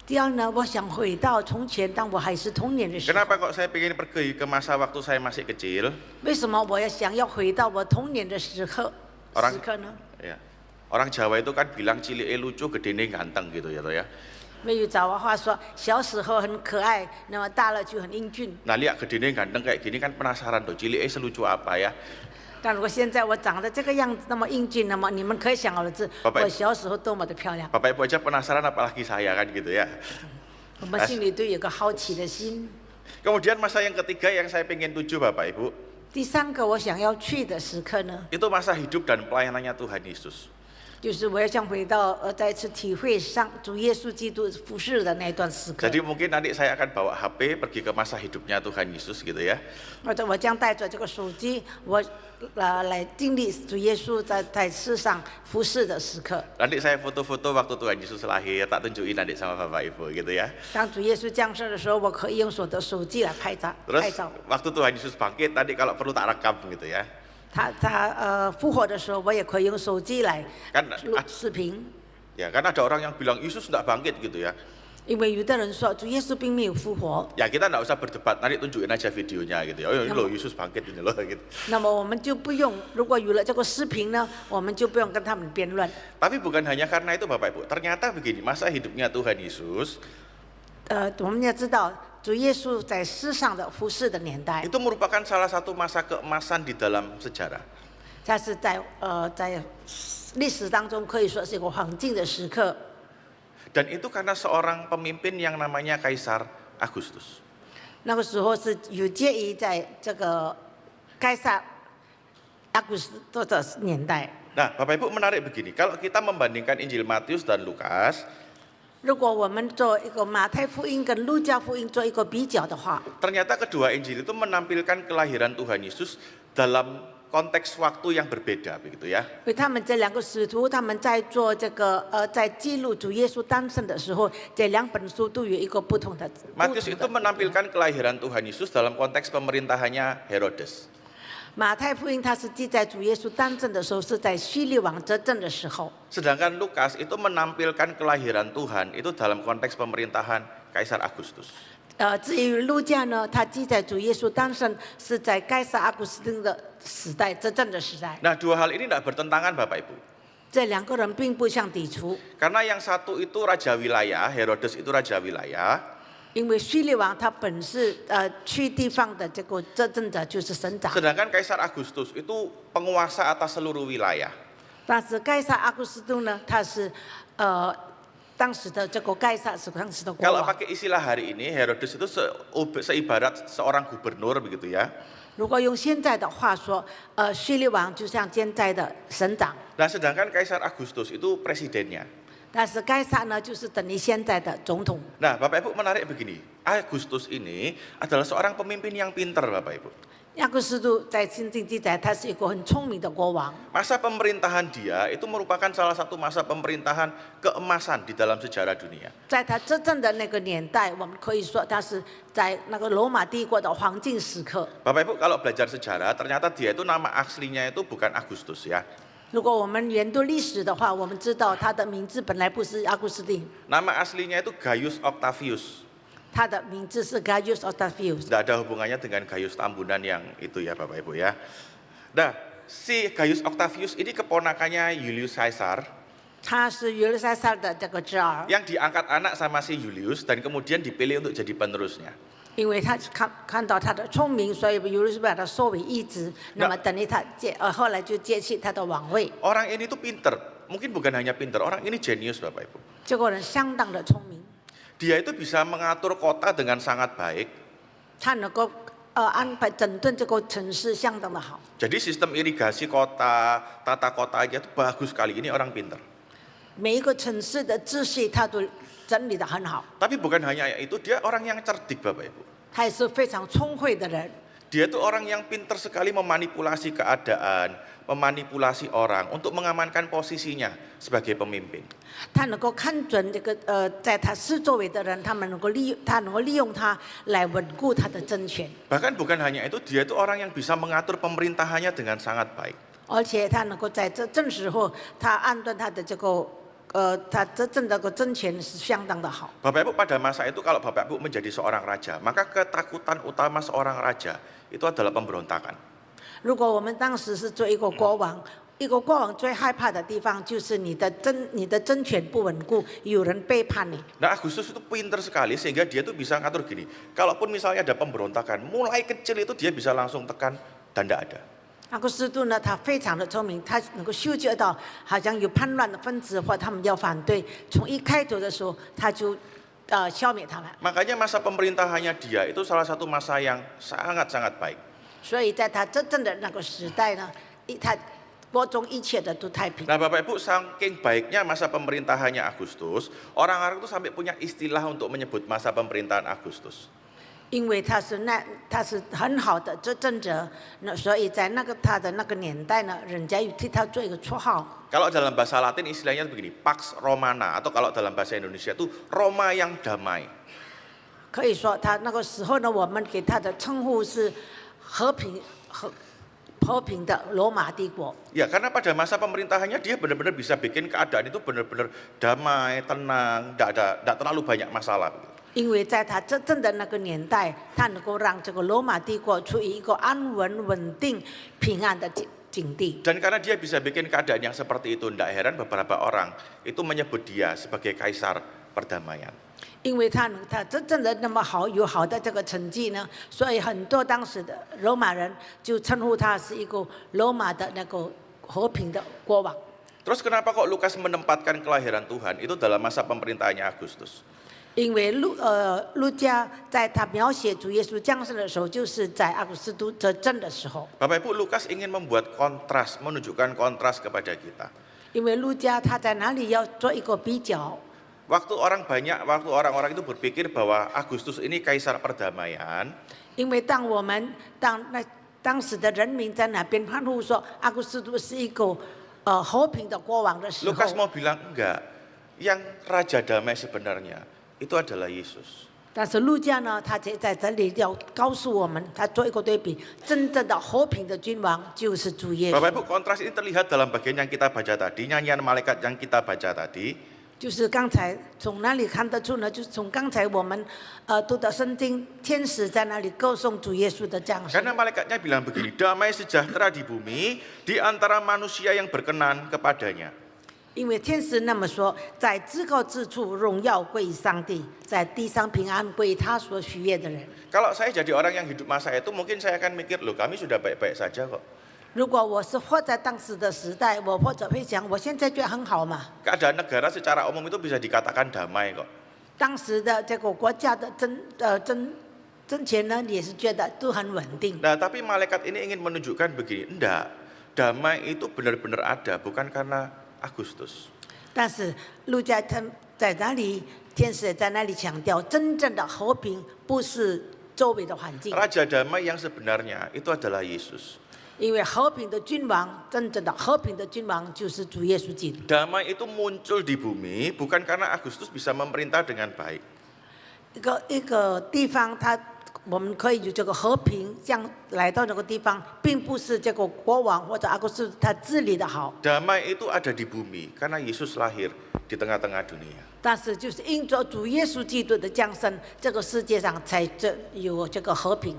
第二呢，我想回到从前，当我还是童年的时候。 Kenapa kok saya pengen pergi ke masa waktu saya masih kecil? 为什么我想要回到我童年的时刻 Orang 呢？ ya. Orang Jawa itu kan bilang cilike lucu, gedene ganteng gitu ya toh ya. 没有早话说，小时候很可爱，那么大了就很英俊。 Nah lihat gedene ganteng kayak gini kan penasaran tuh cilike selucu apa ya. 但如果现在我长得这个样子那么英俊，那么你们可以想而知， Bapak- 我小时候多么的漂亮。 Bapak Ibu aja penasaran apalagi saya kan gitu ya. 我们心里都有个好奇的心。 Kemudian masa yang ketiga yang saya pengen tuju Bapak Ibu, 第三个我想要去的时刻呢， itu masa hidup dan pelayanannya Tuhan Yesus. 就是我要想回到再次体会上主耶稣基督服侍的那段时刻。 Jadi mungkin nanti saya akan bawa HP pergi ke masa hidupnya Tuhan Yesus gitu ya. 或者我将带着这个手机，我来经历主耶稣在世上服侍的时刻。 Nanti saya foto-foto waktu Tuhan Yesus lahir, tak tunjukin nanti sama Bapak Ibu gitu ya. 当主耶稣降生的时候，我可以用我的手机来拍照。 Terus 拍照。 waktu Tuhan Yesus bangkit, nanti kalau perlu tak rekam gitu ya. 他复活的时候，我也可以用手机来 Kan 录视频。 ya kan ada orang yang bilang Yesus tidak bangkit gitu ya. 因为有的人说主耶稣并没有复活， Ya kita nggak usah berdebat, nanti tunjukin aja videonya gitu ya. Oh ini loh Yesus bangkit ini loh gitu. 那么我们就不用，如果有了这个视频呢，我们就不用跟他们辩论。 Tapi bukan hanya karena itu Bapak Ibu, ternyata begini, masa hidupnya Tuhan Yesus 我们要知道主耶稣在世上的服侍的年代， itu merupakan salah satu masa keemasan di dalam sejarah. 他是在历史当中可以说是一个黄金的时刻。 Dan itu karena seorang pemimpin yang namanya Kaisar Agustus. 那个时候是有介于在这个该撒阿古斯多的年代。 Nah, Bapak Ibu menarik begini, kalau kita membandingkan Injil Matius dan Lukas, 如果我们做一个马太福音跟路加福音做一个比较的话， ternyata kedua Injil itu menampilkan kelahiran Tuhan Yesus dalam konteks waktu yang berbeda begitu ya. 因为他们这两个使徒，他们在做这个在记录主耶稣诞生的时候，这两本书都有一个不同的。 Matius itu menampilkan kelahiran Tuhan Yesus dalam konteks pemerintahannya Herodes. 马太福音它是记载主耶稣诞生的时候是在希律王执政的时候， Sedangkan Lukas itu menampilkan kelahiran Tuhan itu dalam konteks pemerintahan Kaisar Agustus. 至于路加呢，他记载主耶稣诞生是在该撒阿古斯丁的时代执政的时代。 Nah, dua hal ini tidak bertentangan Bapak Ibu. 这两个人并不相抵触， Karena yang satu itu raja wilayah, Herodes itu raja wilayah. 因为希律王他本是区地方的这个执政者，就是省长。 Sedangkan Kaisar Agustus itu penguasa atas seluruh wilayah. 但是该撒阿古斯丁呢，他是当时的这个该撒是当时的国 Kalau 王。 pakai istilah hari ini, Herodes itu seibarat seorang gubernur begitu ya. 如果用现在的话说，希律王就像现在的省长， Nah, sedangkan Kaisar Agustus itu presidennya. 但是该撒呢，就是等于现在的总统。 Nah, Bapak Ibu menarik begini. Agustus ini adalah seorang pemimpin yang pintar, Bapak Ibu. 亚古斯都在圣经记载，他是一个很聪明的国王。 Masa pemerintahan dia itu merupakan salah satu masa pemerintahan keemasan di dalam sejarah dunia. 在他执政的那个年代，我们可以说他是在那个罗马帝国的黄金时刻。 Bapak Ibu kalau belajar sejarah, ternyata dia itu nama aslinya itu bukan Agustus ya. 如果我们研读历史的话，我们知道他的名字本来不是阿古斯丁， Nama aslinya itu Gaius Octavius. 他的名字是 Gaius Octavius。 Tidak ada hubungannya dengan Gaius Tambunan yang itu ya Bapak Ibu ya. Nah, si Gaius Octavius ini keponakannya Julius Caesar 他是约瑟塞的这个侄儿， yang diangkat anak sama si Julius dan kemudian dipilih untuk jadi penerusnya. 因为他看到他的聪明，所以约瑟把他收为义子，那么等于他后来就接替他的王位。 Orang ini tuh pinter, mungkin bukan hanya pinter, orang ini jenius Bapak Ibu. 这个人相当的聪明， Dia itu bisa mengatur kota dengan sangat baik. 他能够安排整顿这个城市相当的好。 Jadi sistem irigasi kota, tata kota aja itu bagus sekali. Ini orang pinter. 每一个城市的秩序他都整理得很好， Tapi bukan hanya itu, dia orang yang cerdik Bapak Ibu. 他也是非常聪慧的人。 Dia itu orang yang pinter sekali memanipulasi keadaan, memanipulasi orang untuk mengamankan posisinya sebagai pemimpin. 他能够看准这个在他四周围的人，他能够利用他来稳固他的政权， Bahkan bukan hanya itu, dia itu orang yang bisa mengatur pemerintahannya dengan sangat baik. 而且他能够在这时候，他按断他的这个他执政的个政权是相当的好。 Bapak Ibu pada masa itu kalau Bapak Ibu menjadi seorang raja, maka ketakutan utama seorang raja itu adalah pemberontakan. 如果我们当时是做一个国王，一个国王最害怕的地方就是你的政权不稳固，有人背叛你。 Nah, Agustus itu pinter sekali sehingga dia tuh bisa ngatur gini. Kalaupun misalnya ada pemberontakan, mulai kecil itu dia bisa langsung tekan dan tidak ada. 阿古斯都呢，他非常的聪明，他能够嗅觉到好像有叛乱的分子或他们要反对，从一开头的时候他就消灭他们。 Makanya masa pemerintahannya dia itu salah satu masa yang sangat-sangat baik. 所以在他真正的那个时代呢，他国中一切的都太平。 Nah, Bapak Ibu, saking baiknya masa pemerintahannya Agustus, orang-orang itu sampai punya istilah untuk menyebut masa pemerintahan Agustus. 因为他是很好的执政者，那所以在他的那个年代呢，人家又替他做一个绰号。 Kalau dalam bahasa Latin istilahnya begini, Pax Romana, atau kalau dalam bahasa Indonesia itu Roma yang damai. 可以说他那个时候呢，我们给他的称呼是和平的罗马帝国。 Ya, karena pada masa pemerintahannya dia benar-benar bisa bikin keadaan itu benar-benar damai, tenang, tidak terlalu banyak masalah. 因为在他真正的那个年代，他能够让这个罗马帝国处于一个安稳、稳定、平安的境地。 Dan karena dia bisa bikin keadaan yang seperti itu, tidak heran beberapa orang itu menyebut dia sebagai kaisar perdamaian. 因为他真正的那么好，有好的这个成绩呢，所以很多当时的罗马人就称呼他是一个罗马的那个和平的国王。 Terus kenapa kok Lukas menempatkan kelahiran Tuhan itu dalam masa pemerintahannya Agustus? 因为路加在他描写主耶稣降生的时候，就是在阿古斯都执政的时候。 Bapak Ibu, Lukas ingin membuat kontras, menunjukkan kontras kepada kita. 因为路加他在哪里要做一个比较？ Waktu orang-orang itu berpikir bahwa Agustus ini kaisar perdamaian, 因为当时的人民在那边欢呼说阿古斯都是一个和平的国王的时候， Lukas mau bilang enggak, yang raja damai sebenarnya itu adalah Yesus. 但是路加呢，他在这里要告诉我们，他做一个对比，真正的和平的君王就是主耶 Bapak 稣。 Ibu, kontras ini terlihat dalam bagian yang kita baca tadi, nyanyian malaikat yang kita baca tadi. 就是刚才从哪里看得出呢？就是从刚才我们读的圣经，天使在那里歌颂主耶稣的降生。 Karena malaikatnya bilang begini, damai sejahtera di bumi di antara manusia yang berkenan kepadanya. 因为天使那么说，在至高之处荣耀归于上帝，在地上平安归于他所喜悦的人。 Kalau saya jadi orang yang hidup masa itu, mungkin saya akan mikir, loh kami sudah baik-baik saja kok. 如果我是活在当时的时代，我或者会想，我现在觉得很好嘛。 Keadaan negara secara umum itu bisa dikatakan damai kok. 当时的这个国家的政权呢，也是觉得都很稳定。 Nah, tapi malaikat ini ingin menunjukkan begini, enggak, damai itu benar-benar ada, bukan karena Agustus. 但是路加他在那里，天使也在那里强调，真正的和平不是周围的环境， Raja damai yang sebenarnya itu adalah Yesus. 因为和平的君王，真正的和平的君王就是主耶稣基督。 Damai itu muncul di bumi bukan karena Agustus bisa memerintah dengan baik. 一个地方，我们可以有这个和平，这样来到这个地方，并不是这个国王或者阿古斯他治理的好， Damai itu ada di bumi karena Yesus lahir di tengah-tengah dunia. 但是就是因着主耶稣基督的降生，这个世界上才有这个和平。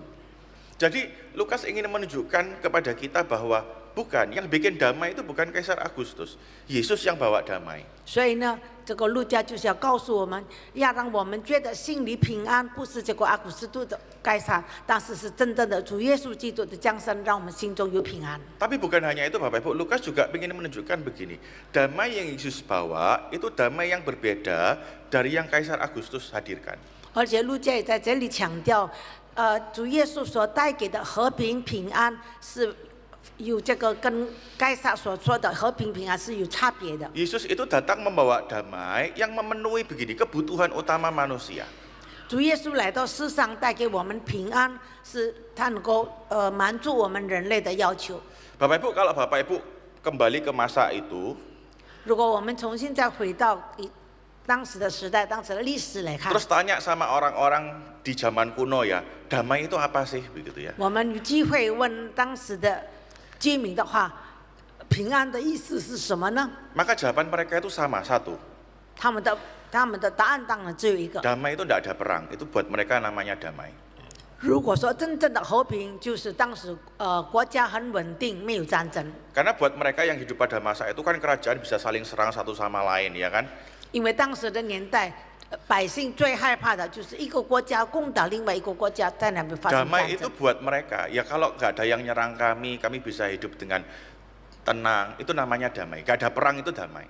Jadi Lukas ingin menunjukkan kepada kita bahwa bukan, yang bikin damai itu bukan Kaisar Agustus, Yesus yang bawa damai. 所以呢，这个路加就是要告诉我们，要让我们觉得心里平安，不是这个阿古斯都的该杀，但是是真正的主耶稣基督的降生，让我们心中有平安。 Tapi bukan hanya itu Bapak Ibu, Lukas juga ingin menunjukkan begini, damai yang Yesus bawa itu damai yang berbeda dari yang Kaisar Agustus hadirkan. 而且路加也在这里强调，主耶稣所带给的和平平安是有这个跟该撒所说的和平平安是有差别的。 Yesus itu datang membawa damai yang memenuhi begini kebutuhan utama manusia. 主耶稣来到世上带给我们平安，是他能够满足我们人类的要求。 Bapak Ibu, kalau Bapak Ibu kembali ke masa itu, 如果我们重新再回到当时的时代、当时的历史来看， terus tanya sama orang-orang di zaman kuno ya, damai itu apa sih begitu ya? 我们有机会问当时的居民的话，平安的意思是什么呢？ Maka jawaban mereka itu sama, satu. 他们的答案当然只有一个， Damai itu tidak ada perang, itu buat mereka namanya damai. 如果说真正的和平，就是当时国家很稳定，没有战争。 Karena buat mereka yang hidup pada masa itu kan kerajaan bisa saling serang satu sama lain, ya kan? 因为当时的年代，百姓最害怕的就是一个国家攻打另外一个国家，在那边发生 Damai 战 itu 争。 buat mereka, ya kalau nggak ada yang nyerang kami bisa hidup dengan tenang, itu namanya damai. Nggak ada perang itu damai.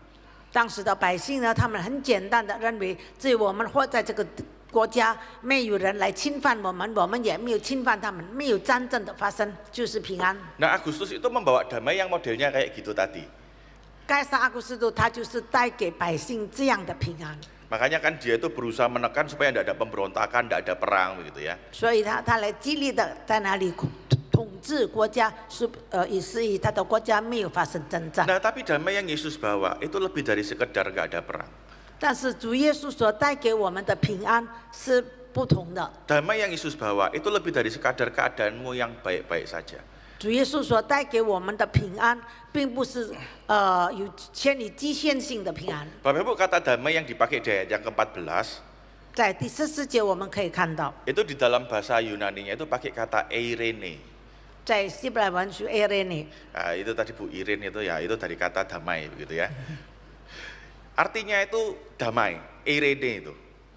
当时的百姓呢，他们很简单的认为，只有我们活在这个国家，没有人来侵犯我们，我们也没有侵犯他们，没有战争的发生，就是平安。 Nah Agustus itu membawa damai yang modelnya kayak gitu tadi. 该撒阿古斯都他就是带给百姓这样的平安， Makanya kan dia itu berusaha menekan supaya tidak ada pemberontakan, tidak ada perang begitu ya. 所以他来激励的在哪里统治国家，以至于他的国家没有发生征战。 Nah tapi damai yang Yesus bawa itu lebih dari sekedar nggak ada perang. 但是主耶稣所带给我们的平安是不同的。 Damai yang Yesus bawa itu lebih dari sekadar keadaanmu yang baik-baik saja. 主耶稣所带给我们的平安，并不是有牵你局限性的平安。 Bapak Ibu kata damai yang dipakai di ayat yang ke-14 在第14节我们可以看到， itu di dalam bahasa Yunaninya itu pakai kata eirene. 在希伯来文是 Irene， Nah, itu tadi Bu Irin itu ya itu dari kata damai begitu ya. Artinya itu damai, eirene itu.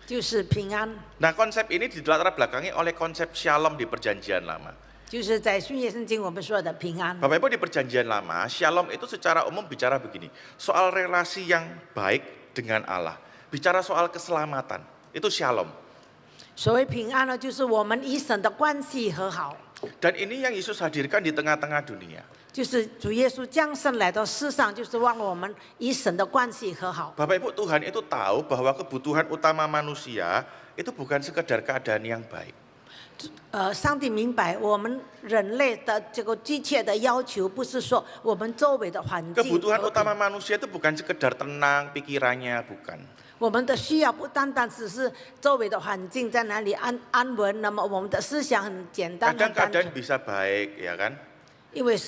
就是平安， Nah konsep ini dilatar belakangi oleh konsep shalom di perjanjian lama. 就是在新约圣经我们说的平安。 Bapak Ibu di perjanjian lama, shalom itu secara umum bicara begini, soal relasi yang baik dengan Allah, bicara soal keselamatan, itu shalom. 所谓平安呢，就是我们与神的关系和好， Dan ini yang Yesus hadirkan di tengah-tengah dunia. 就是主耶稣降生来到世上，就是让我们与神的关系和好。 Bapak Ibu, Tuhan itu tahu bahwa kebutuhan utama manusia itu bukan sekedar keadaan yang baik. 上帝明白我们人类的这个急切的要求，不是说我们周围的环境 Kebutuhan 和平 utama manusia itu bukan sekedar tenang pikirannya, bukan. 我们的需要不单单只是周围的环境在哪里安稳，那么我们的思想很简单很单 Kadang-kadang 纯， bisa baik, ya kan? 因为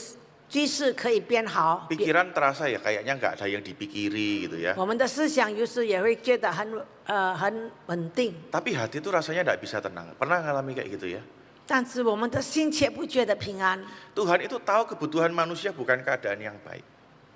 居室可以变好， Pikiran terasa ya kayaknya nggak ada yang dipikiri gitu ya. 我们的思想有时也会觉得很稳定， Tapi hati itu rasanya nggak bisa tenang. Pernah ngalami kayak gitu ya? 但是我们的心却不觉得平安。 Tuhan itu tahu kebutuhan manusia bukan keadaan yang baik.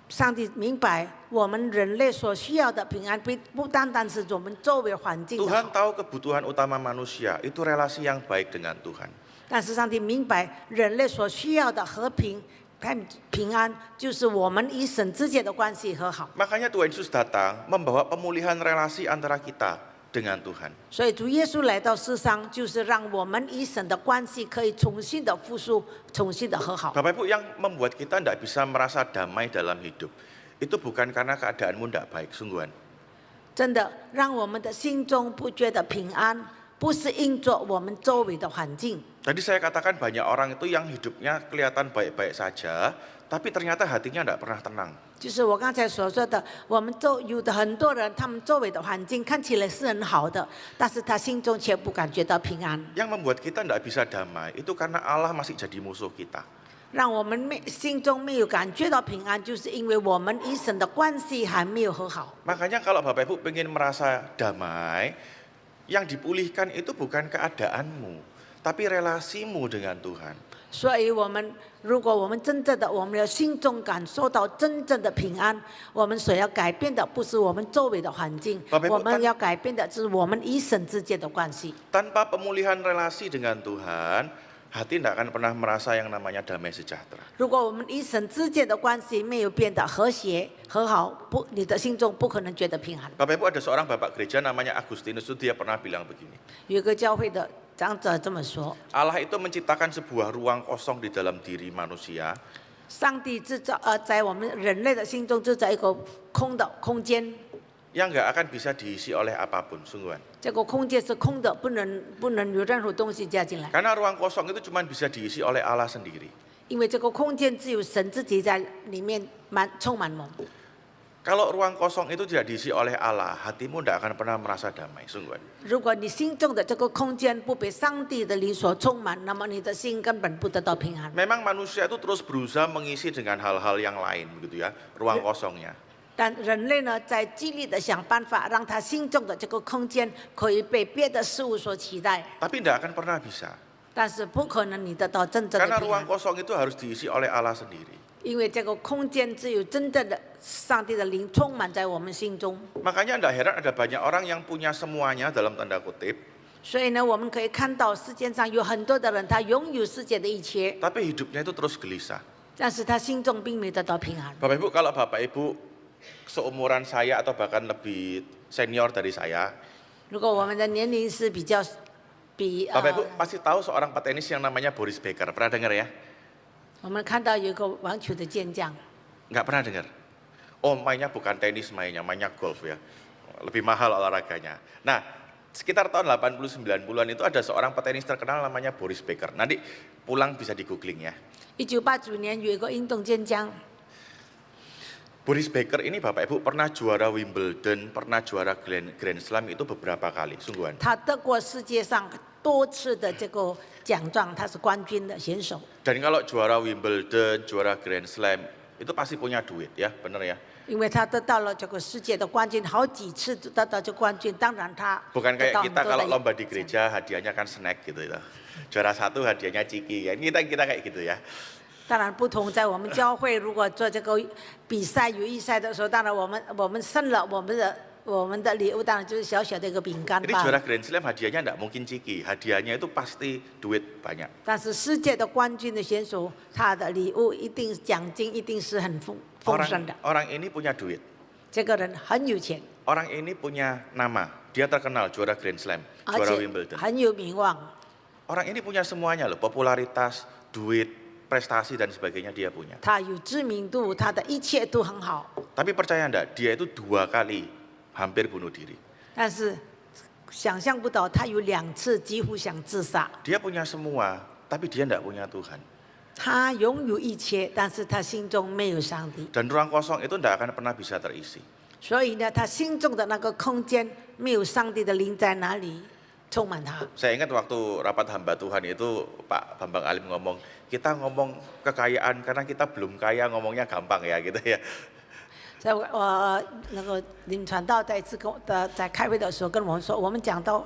上帝明白我们人类所需要的平安，不单单是我们周围环境的 Tuhan 好， tahu kebutuhan utama manusia itu relasi yang baik dengan Tuhan. 但是上帝明白人类所需要的和平安，就是我们与神之间的关系和好。 Makanya Tuhan Yesus datang membawa pemulihan relasi antara kita dengan Tuhan. 所以主耶稣来到世上，就是让我们与神的关系可以重新的复苏，重新的和好。 Bapak Ibu, yang membuat kita tidak bisa merasa damai dalam hidup itu bukan karena keadaanmu tidak baik, sungguhan. 真的让我们的心中不觉得平安，不是因着我们周围的环境。 Tadi saya katakan banyak orang itu yang hidupnya kelihatan baik-baik saja, tapi ternyata hatinya tidak pernah tenang. 就是我刚才所说的，我们有的很多人，他们周围的环境看起来是很好的，但是他心中却不感觉到平安。 Yang membuat kita tidak bisa damai itu karena Allah masih jadi musuh kita. 让我们心中没有感觉到平安，就是因为我们与神的关系还没有和好。 Makanya kalau Bapak Ibu pengen merasa damai, yang dipulihkan itu bukan keadaanmu, tapi relasimu dengan Tuhan. 所以如果我们真正的我们要心中感受到真正的平安，我们所要改变的不是我们周围的环境，我们要改变的是我们与神之间的关系。 Tanpa pemulihan relasi dengan Tuhan, hati tidak akan pernah merasa yang namanya damai sejahtera. 如果我们与神之间的关系没有变得和谐和好，你的心中不可能觉得平安。 Bapak Ibu, ada seorang bapak gereja namanya Agustinus, itu dia pernah bilang begini. 有一个教会的长者这么说： Allah itu menciptakan sebuah ruang kosong di dalam diri manusia 上帝制造在我们人类的心中制造一个空的空间， yang nggak akan bisa diisi oleh apapun, sungguhan. 这个空间是空的，不能有任何东西加进来， Karena ruang kosong itu cuma bisa diisi oleh Allah sendiri. 因为这个空间只有神自己在里面充满我们。 Kalau ruang kosong itu tidak diisi oleh Allah, hatimu tidak akan pernah merasa damai, sungguhan. 如果你心中的这个空间不被上帝的灵所充满，那么你的心根本不得到平安。 Memang manusia itu terus berusaha mengisi dengan hal-hal yang lain, begitu ya, ruang kosongnya. 但人类呢，在极力的想办法，让他心中的这个空间可以被别的事物所取代， Tapi tidak akan pernah bisa. 但是不可能你得到真正的 Karena 平 ruang 安， kosong itu harus diisi oleh Allah sendiri. 因为这个空间只有真正的上帝的灵充满在我们心中。 Makanya tidak heran ada banyak orang yang punya semuanya dalam tanda kutip, 所以呢，我们可以看到世界上有很多的人，他拥有世界的一切， tapi hidupnya itu terus gelisah. 但是他心中并没有得到平安。 Bapak Ibu, kalau Bapak Ibu seumuran saya atau bahkan lebih senior dari saya, 如果我们的年龄是比较比 Bapak Ibu pasti tahu seorang petenis yang namanya Boris Becker. Pernah dengar ya? 我们看到有一个网球的健将， Nggak pernah dengar. Oh, mainnya bukan tenis, mainnya golf ya. Lebih mahal olahraganya. Nah, sekitar tahun 80-90-an itu ada seorang petenis terkenal namanya Boris Becker. Nanti pulang bisa di googling ya. 1989年有一个运动健将， Boris Becker ini Bapak Ibu pernah juara Wimbledon, pernah juara Grand Slam itu beberapa kali, sungguhan. 他得过世界上多次的这个奖状，他是冠军的选手。 Dan kalau juara Wimbledon, juara Grand Slam itu pasti punya duit ya, bener ya. 因为他得到了这个世界的冠军，好几次得到这冠军，当然他 Bukan 得 kayak 到很 kita 多 kalau 的 lomba di gereja hadiahnya kan snack gitu ya. Juara 1 hadiahnya ciki ya. Kita kayak gitu ya. 当然不同，在我们教会如果做这个比赛友谊赛的时候，当然我们胜了，我们的礼物当然就是小小的一个饼干 Jadi 吧。 juara Grand Slam hadiahnya enggak mungkin ciki, hadiahnya itu pasti duit banyak. 但是世界的冠军的选手，他的礼物一定奖金一定是很丰盛的。 Orang ini punya duit, 这个人很有钱， orang ini punya nama, dia terkenal juara Grand Slam, 而 juara 且 Wimbledon. 很有名望。 Orang ini punya semuanya loh, popularitas, duit, prestasi dan sebagainya dia punya. 他有知名度，他的一切都很好。 Tapi percaya enggak, dia itu 2 kali hampir bunuh diri. 但是想象不到，他有2次几乎想自杀。 Dia punya semua, tapi dia enggak punya Tuhan. 他拥有一切，但是他心中没有上帝， Dan ruang kosong itu enggak akan pernah bisa terisi. 所以呢，他心中的那个空间没有上帝的灵在哪里充满他。 Saya ingat waktu rapat hamba Tuhan itu Pak Bambang Alim ngomong, kita ngomong kekayaan karena kita belum kaya ngomongnya gampang ya gitu ya. 在那个林传道在一次在开会的时候跟我们说，我们讲到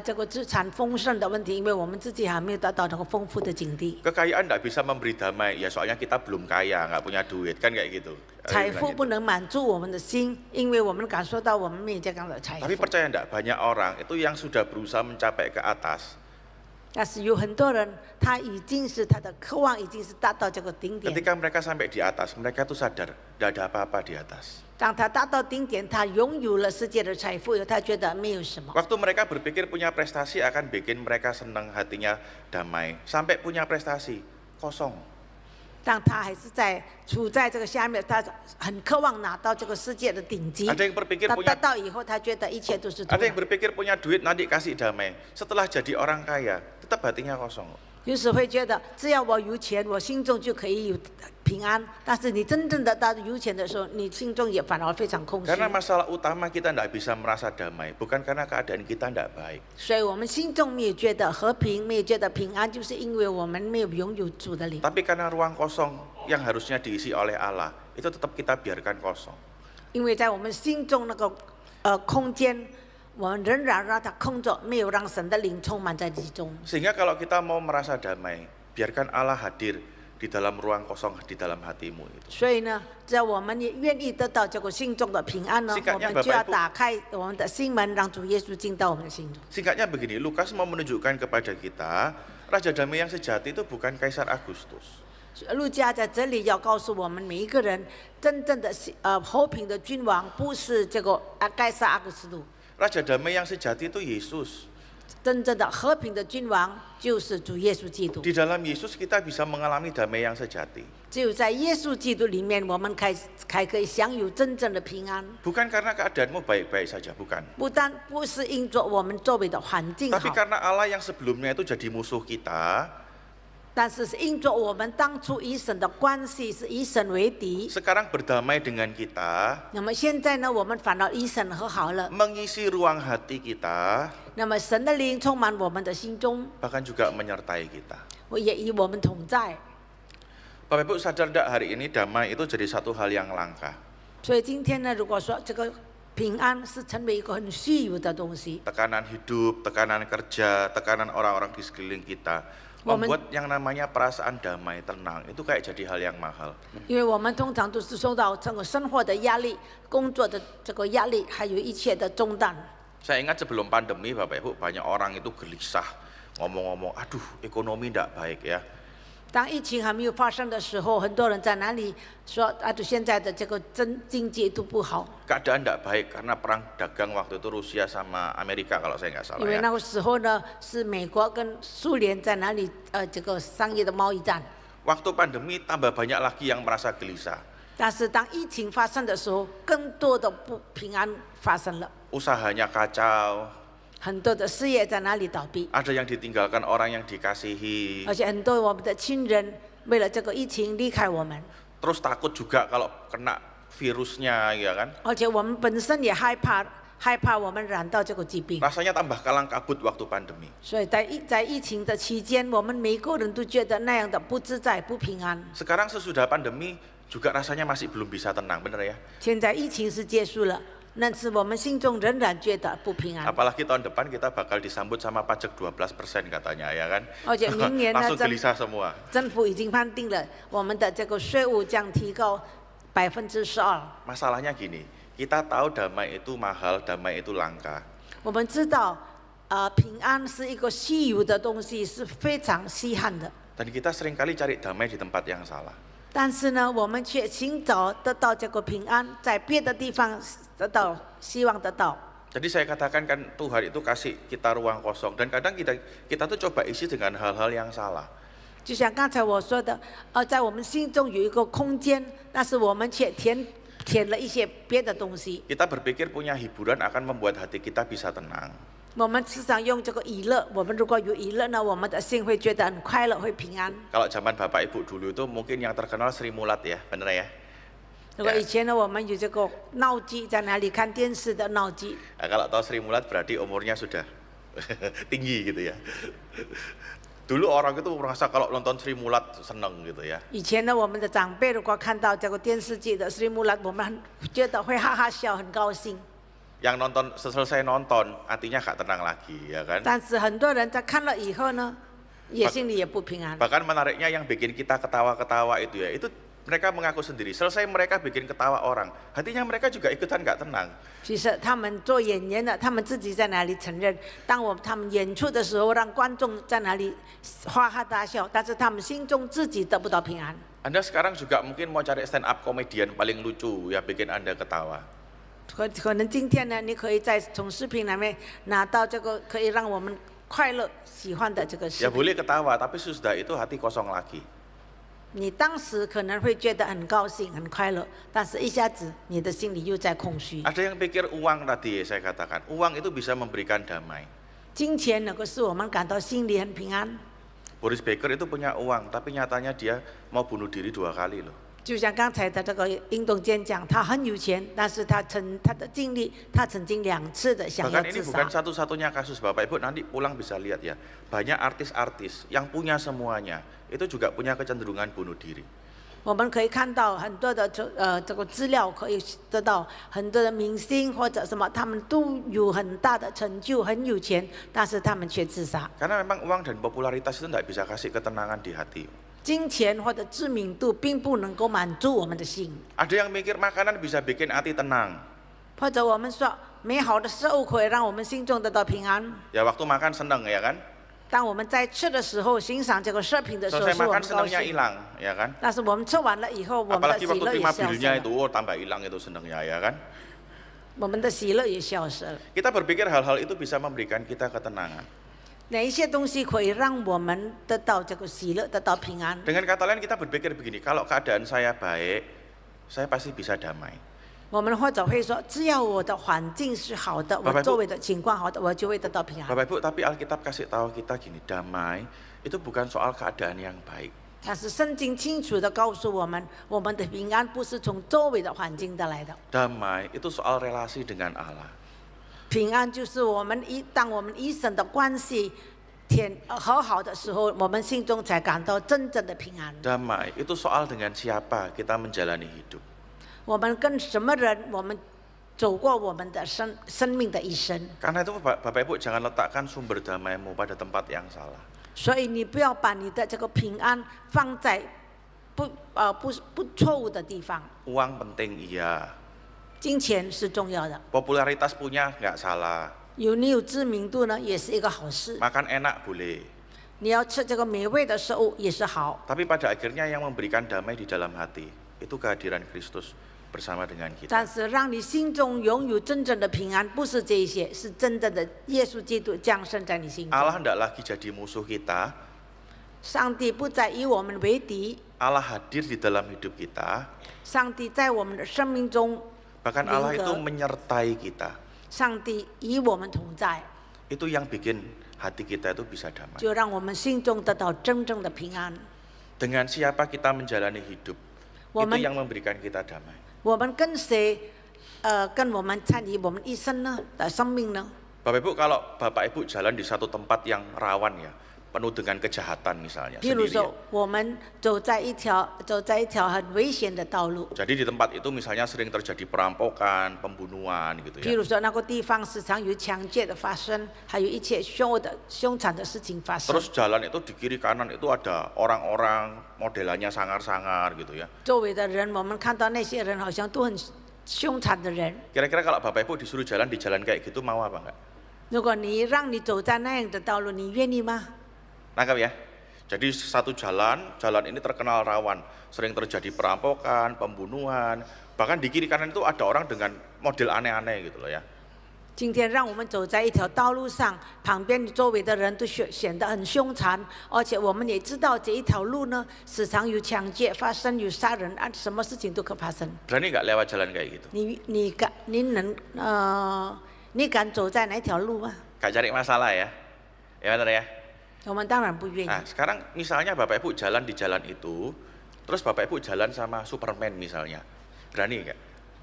这个资产丰盛的问题，因为我们自己还没有得到那个丰富的境地。 Kekayaan enggak bisa memberi damai, ya soalnya kita belum kaya, nggak punya duit, kan kayak gitu. 财富不能满足我们的心，因为我们感受到我们没有这样的财 Tapi 富。 percaya enggak, banyak orang itu yang sudah berusaha mencapai ke atas. 但是有很多人，他已经是他的渴望已经是达到这个顶点。 Ketika mereka sampai di atas, mereka tuh sadar, enggak ada apa-apa di atas. 当他达到顶点，他拥有了世界的财富，他觉得没有什么。 Waktu mereka berpikir punya prestasi akan bikin mereka senang, hatinya damai. Sampai punya prestasi, kosong. 当他还是处在这个下面，他很渴望拿到这个世界的顶级。 Ada yang berpikir 他 punya 得到以后，他觉得一切都是徒 Ada 然 yang。berpikir punya duit nanti kasih damai. Setelah jadi orang kaya, tetap hatinya kosong. 有时会觉得，只要我有钱，我心中就可以有平安。但是你真正的到有钱的时候，你心中也反而非常空虚。 Karena masalah utama kita tidak bisa merasa damai, bukan karena keadaan kita tidak baik. 所以我们心中没有觉得和平，没有觉得平安，就是因为我们没有拥有主的灵。 Tapi karena ruang kosong yang harusnya diisi oleh Allah, itu tetap kita biarkan kosong. 因为在我们心中那个空间，我们仍然让它空着，没有让神的灵充满在其中。 Sehingga kalau kita mau merasa damai, biarkan Allah hadir di dalam ruang kosong di dalam hatimu itu. 所以呢，只要我们也愿意得到这个心中的平安呢， Singkatnya 我们就要 Bapak Ibu 打开我们的心门，让主耶稣进到我们的心中。 Singkatnya begini, Lukas mau menunjukkan kepada kita, Raja Damai yang sejati itu bukan Kaisar Agustus. 路加在这里要告诉我们每一个人，真正的和平的君王不是这个盖萨阿古斯都， Raja Damai yang sejati itu Yesus. 真正的和平的君王就是主耶稣基督。 Di dalam Yesus kita bisa mengalami damai yang sejati. 只有在耶稣基督里面，我们才可以享有真正的平安。 Bukan karena keadaanmu baik-baik saja, bukan. 不是因着我们周围的环境 Tapi 好， karena Allah yang sebelumnya itu jadi musuh kita, 但是是因着我们当初与神的关系是以神为敌。 sekarang berdamai dengan kita, 那么现在呢，我们反而与神和好了。 mengisi ruang hati kita, 那么神的灵充满我们的心中， bahkan juga menyertai kita. 也与我们同在。 Bapak Ibu sadar enggak hari ini damai itu jadi satu hal yang langka. 所以今天呢，如果说这个平安是成为一个很虚有的东西。 Tekanan hidup, tekanan kerja, tekanan orang-orang di sekeliling kita membuat yang namanya perasaan damai, tenang itu kayak jadi hal yang mahal. 因为我们通常都是受到整个生活的压力、工作的这个压力，还有一切的重担。 Saya ingat sebelum pandemi Bapak Ibu banyak orang itu gelisah ngomong-ngomong, aduh ekonomi tidak baik ya. 当疫情还没有发生的时候，很多人在哪里说啊，现在的这个经济都不好。 Keadaan tidak baik karena perang dagang waktu itu Rusia sama Amerika kalau saya nggak salah 因为 ya. 那个时候呢，是美国跟苏联在哪里这个商业的贸易战。 Waktu pandemi tambah banyak lagi yang merasa gelisah. 但是当疫情发生的时候，更多的不平安发生了， Usahanya kacau, 很多的事业在哪里倒闭， ada yang ditinggalkan orang yang dikasihi. 而且很多我们的亲人为了这个疫情离开我们， Terus takut juga kalau kena virusnya ya kan. 而且我们本身也害怕我们染到这个疾病。 Rasanya tambah kalang kabut waktu pandemi. 所以在疫情的期间，我们每一个人都觉得那样的不自在、不平安。 Sekarang sesudah pandemi juga rasanya masih belum bisa tenang, bener ya? 现在疫情是结束了，但是我们心中仍然觉得不平安。 Apalagi tahun depan kita bakal disambut sama pajak 12% katanya ya kan. 而且明年呢， Langsung gelisah semua. 政府已经判定了我们的这个税务将提高12%。 Masalahnya gini, kita tahu damai itu mahal, damai itu langka. 我们知道，平安是一个稀有的东西，是非常稀罕的。 Dan kita seringkali cari damai di tempat yang salah. 但是呢，我们却寻找得到这个平安，在别的地方得到，希望得到。 Jadi saya katakan kan Tuhan itu kasih kita ruang kosong dan kadang kita tuh coba isi dengan hal-hal yang salah. 就像刚才我说的，在我们心中有一个空间，但是我们却填了一些别的东西。 Kita berpikir punya hiburan akan membuat hati kita bisa tenang. 我们时常用这个娱乐，我们如果有娱乐呢，我们的心会觉得很快乐，会平安。 Kalau zaman Bapak Ibu dulu itu mungkin yang terkenal Sri Mulat ya, bener ya? 如果以前呢，我们有这个闹剧，在哪里看电视的闹剧？ Nah, kalau tahu Sri Mulat berarti umurnya sudah tinggi gitu ya. Dulu orang itu merasa kalau nonton Sri Mulat seneng gitu ya. 以前呢，我们的长辈如果看到这个电视剧的《Sri Mulat》，我们觉得会哈哈笑，很高兴。 Yang nonton selesai nonton hatinya gak tenang lagi ya kan. 但是很多人在看了以后呢，也心里也不平安。 Bahkan menariknya yang bikin kita ketawa-ketawa itu ya, itu mereka mengaku sendiri. Selesai mereka bikin ketawa orang, hatinya mereka juga ikutan gak tenang. 其实他们做演员的，他们自己在哪里承认？当他们演出的时候，让观众在哪里哈哈大笑，但是他们心中自己得不到平安。 Anda sekarang juga mungkin mau cari stand up comedian paling lucu ya bikin Anda ketawa. 可能今天呢，你可以从视频里面拿到这个可以让我们快乐、喜欢的这个视 Ya 频。 boleh ketawa, tapi sudah itu hati kosong lagi. 你当时可能会觉得很高兴、很快乐，但是一下子你的心里又在空虚。 Ada yang pikir uang tadi saya katakan, uang itu bisa memberikan damai. 金钱能够使我们感到心里很平安。 Boris Becker itu punya uang, tapi nyatanya dia mau bunuh diri 2 kali loh. 就像刚才的这个运动健将，他很有钱，但是他的经历，他曾经2次的想要 Bahkan ini 自 bukan 杀。 satu-satunya kasus Bapak Ibu, nanti pulang bisa lihat ya. Banyak artis-artis yang punya semuanya, itu juga punya kecenderungan bunuh diri. 我们可以看到很多的这个资料，可以得到很多的明星或者什么，他们都有很大的成就，很有钱，但是他们却自杀。 Karena memang uang dan popularitas itu tidak bisa kasih ketenangan di hati. 金钱或者知名度并不能够满足我们的心， Ada yang mikir makanan bisa bikin hati tenang. 或者我们说美好的食物可以让我们心中得到平安。 Ya waktu makan seneng ya kan. 当我们在吃的时候，欣赏这个食品的时候， Selesai 是我 makan 们高 senengnya 兴。 hilang ya kan. 但是我们吃完了以后，我们的 Apalagi 喜 waktu 乐也 terima 消失 bilnya 了 itu, tambah hilang itu senengnya ya kan. 我们的喜乐也消失了。 Kita berpikir hal-hal itu bisa memberikan kita ketenangan. 哪一些东西可以让我们得到这个喜乐，得到平安？ Dengan kata lain kita berpikir begini, kalau keadaan saya baik, saya pasti bisa damai. 我们或者会说，只要我的环境是好的，我 Bapak Ibu 周围的情况好的，我就会得到平安。 Bapak Ibu, tapi Alkitab kasih tahu kita gini, damai itu bukan soal keadaan yang baik. 但是圣经清楚地告诉我们，我们的平安不是从周围的环境得来的， Damai itu soal relasi dengan Allah. 平安就是当我们与神的关系和好的时候，我们心中才感到真正的平安。 Damai itu soal dengan siapa kita menjalani hidup. 我们跟什么人，我们走过我们的生命的一生。 Karena itu Bapak Ibu jangan letakkan sumber damaimu pada tempat yang salah. 所以你不要把你的这个平安放在不错误的地方。 Uang penting iya, 金钱是重要的， popularitas punya nggak salah, 你有知名度呢，也是一个好事。 makan enak boleh. 你要吃这个美味的食物也是好。 Tapi pada akhirnya yang memberikan damai di dalam hati itu kehadiran Kristus bersama dengan kita. 但是让你心中拥有真正的平安，不是这一些，是真正的耶稣基督降生在你心中。 Allah hendak lagi jadi musuh kita. 上帝不再以我们为敌， Allah hadir di dalam hidup kita. 上帝在我们的生命中， Bahkan Allah itu menyertai kita. 上帝与我们同在， Itu yang bikin hati kita itu bisa damai. 就让我们心中得到真正的平安。 Dengan siapa kita menjalani hidup, itu Woman- yang memberikan kita damai. 我们跟谁，跟我们参与我们一生呢的生命呢？ Bapak Ibu, kalau Bapak Ibu jalan di satu tempat yang rawan ya, penuh dengan kejahatan misalnya, 比如 sendirian. 说，我们走在一条很危险的道路， Jadi di tempat itu misalnya sering terjadi perampokan, pembunuhan gitu 比 ya. 如说那个地方时常有抢劫的发生，还有一切凶残的事情发生。 Terus jalan itu di kiri kanan itu ada orang-orang modelannya sangar-sangar gitu ya. 周围的人，我们看到那些人好像都很凶残的人。 Kira-kira kalau Bapak Ibu disuruh jalan di jalan kayak gitu mau apa enggak? 如果你让你走在那样的道路，你愿意吗？ Nangkap ya? Jadi satu jalan ini terkenal rawan, sering terjadi perampokan, pembunuhan, bahkan di kiri kanan itu ada orang dengan model aneh-aneh gitu loh ya. 今天让我们走在一条道路上，旁边周围的人都显得很凶残，而且我们也知道这一条路呢，时常有抢劫发生，有杀人啊，什么事情都可发生。 Berani nggak lewat jalan kayak gitu? 你敢走在哪条路吗？ Gak cari masalah ya? Ya benar ya? 我们当然不愿意。 Nah sekarang misalnya Bapak Ibu jalan di jalan itu, terus Bapak Ibu jalan sama Superman misalnya, berani nggak?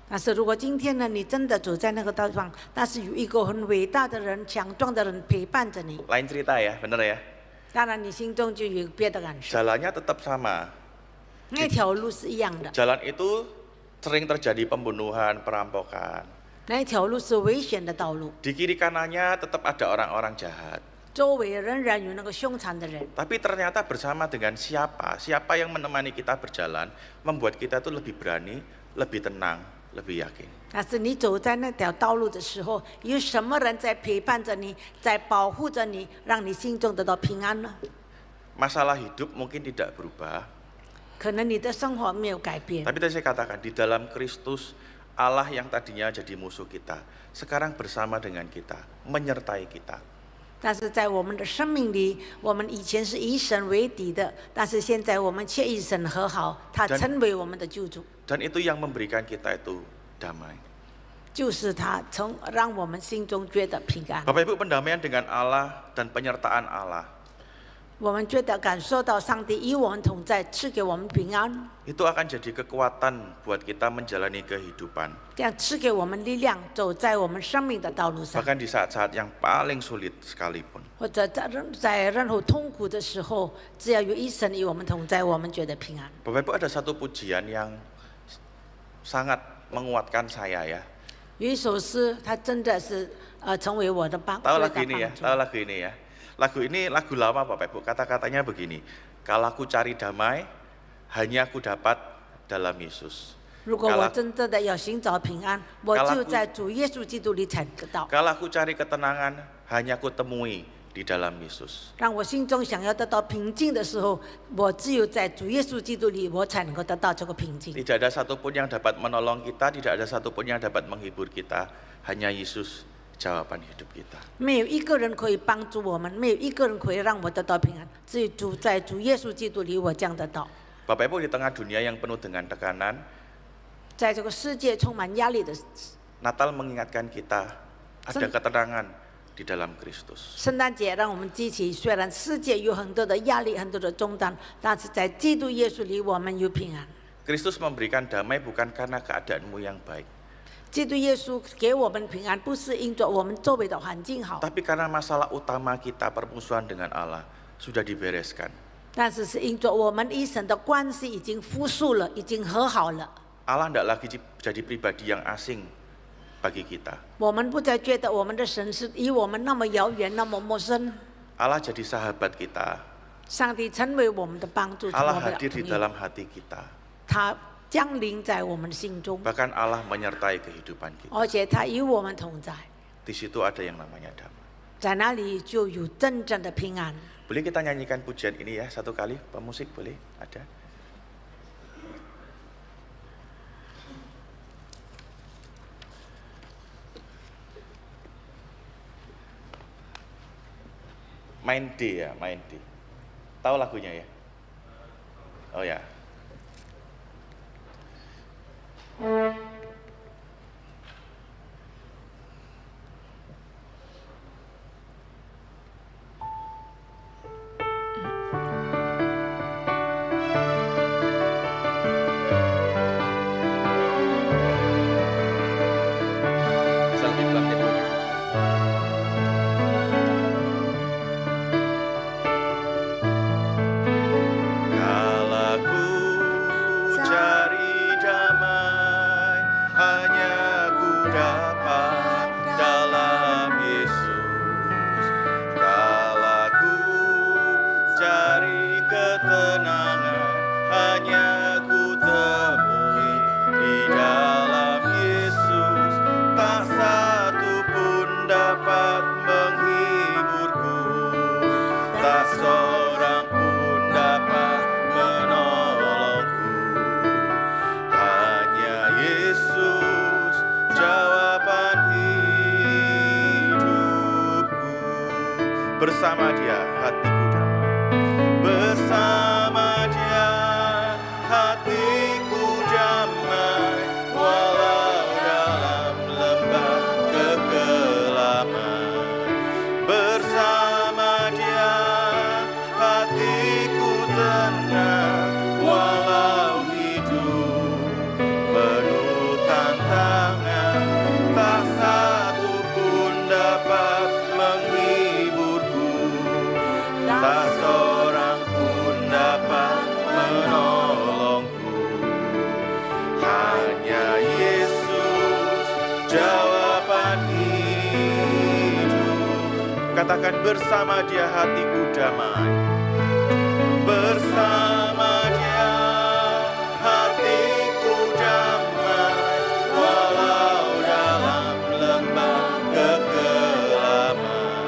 但是如果今天呢，你真的走在那个地方，但是有一个很伟大的人、强壮的人陪伴着你， Lain cerita ya, bener ya? 当然你心中就有别的感受。 Jalannya tetap sama. 那条路是一样的， Jalan itu sering terjadi pembunuhan, perampokan. 那一条路是危险的道路， Di kiri kanannya tetap ada orang-orang jahat. 周围仍然有那个凶残的人。 Tapi ternyata bersama dengan siapa yang menemani kita berjalan, membuat kita itu lebih berani, lebih tenang, lebih yakin. 但是你走在那条道路的时候，有什么人在陪伴着你，在保护着你，让你心中得到平安呢？ Masalah hidup mungkin tidak berubah, 可能你的生活没有改变， tapi tadi saya katakan di dalam Kristus, Allah yang tadinya jadi musuh kita, sekarang bersama dengan kita, menyertai kita. 但是在我们的生命里，我们以前是以神为敌的，但是现在我们却与神和好，他成为我们的救主， Dan itu yang memberikan kita itu damai. 就是他让我们心中觉得平安。 Bapak Ibu, pendamaian dengan Allah dan penyertaan Allah 我们觉得感受到上帝与我们同在，赐给我们平安， itu akan jadi kekuatan buat kita menjalani kehidupan. 这样赐给我们力量，走在我们生命的道路上。 Bahkan di saat-saat yang paling sulit sekalipun. 或者在任何痛苦的时候，只要有一神与我们同在，我们觉得平安。 Bapak Ibu, ada satu pujian yang sangat menguatkan saya ya. 有一首诗，它真的是成为我的帮 Tahu 最 lagu 大 ini ya? 帮助。 Tahu lagu ini ya? Lagu ini lagu lama Bapak Ibu. Kata-katanya begini. Kalau aku cari damai, hanya aku dapat dalam Yesus. 如果我真正的要寻找平安，我 Kalau 就 aku- 在主耶稣基督里才得到。 Kalau aku cari ketenangan, hanya aku temui di dalam Yesus. 让我心中想要得到平静的时候，我只有在主耶稣基督里，我才能够得到这个平静。 Tidak ada satupun yang dapat menolong kita, tidak ada satupun yang dapat menghibur kita. Hanya Yesus jawaban hidup kita. 没有一个人可以帮助我们，没有一个人可以让我得到平安，只有主在主耶稣基督里，我这样得到。 Bapak Ibu, di tengah dunia yang penuh dengan tekanan, 在这个世界充满压力的 Natal mengingatkan kita ada ketenangan di dalam Kristus. 圣诞节，让我们记起，虽然世界有很多的压力、很多的重担，但是在基督耶稣里，我们有平安。 Kristus memberikan damai bukan karena keadaanmu yang baik, 基督耶稣给我们平安，不是因着我们周围的环境好， tapi karena masalah utama kita permusuhan dengan Allah sudah dibereskan. 但是是因着我们与神的关系已经复苏了，已经和好了。 Allah tidak lagi jadi pribadi yang asing bagi kita. 我们不再觉得我们的神是离我们那么遥远、那么陌生。 Allah jadi sahabat kita. 上帝成为我们的帮助，成为 Allah 我们的 hadir di 朋友， dalam hati kita. 他降临在我们的心中， Bahkan Allah menyertai kehidupan kita. 而且他与我们同在， Di situ ada yang namanya damai. 在那里就有真正的平安。 Boleh kita nyanyikan pujian ini ya satu kali, pemusik boleh? Ada? Main D ya, main D. Tahu lagunya ya? Oh ya. Bisa lebih pelan temponya. Kala ku cari damai, hanya ku dapat dalam Yesus. Kala ku cari ketenangan, hanya ku temui di dalam Yesus. Tak satu pun dapat menghiburku, tak seorang pun dapat menolongku. Hanya Yesus jawaban hidupku. Bersama Dia hatiku damai. Bersama Dia hatiku damai, walau dalam lembah kekelaman. Bersama Dia hatiku tenang, walau hidup penuh tantangan. Tak satu pun dapat menghiburku, tak seorang pun dapat menolongku. Hanya Yesus jawaban hidup. Katakan, bersama Dia hatiku damai. Bersama Dia hatiku damai, walau dalam lembah kekelaman.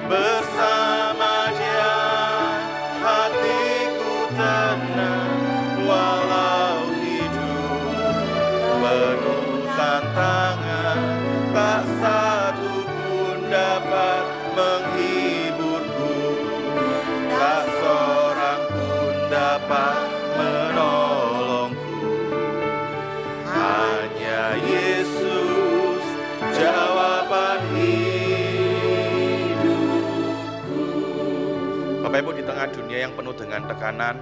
Bersama Dia hatiku tenang, walau hidup penuh tantangan. Tak satu pun dapat menghiburku, tak seorang pun dapat menolongku. Hanya Yesus jawaban hidupku. Bapak Ibu, di tengah dunia yang penuh dengan tekanan,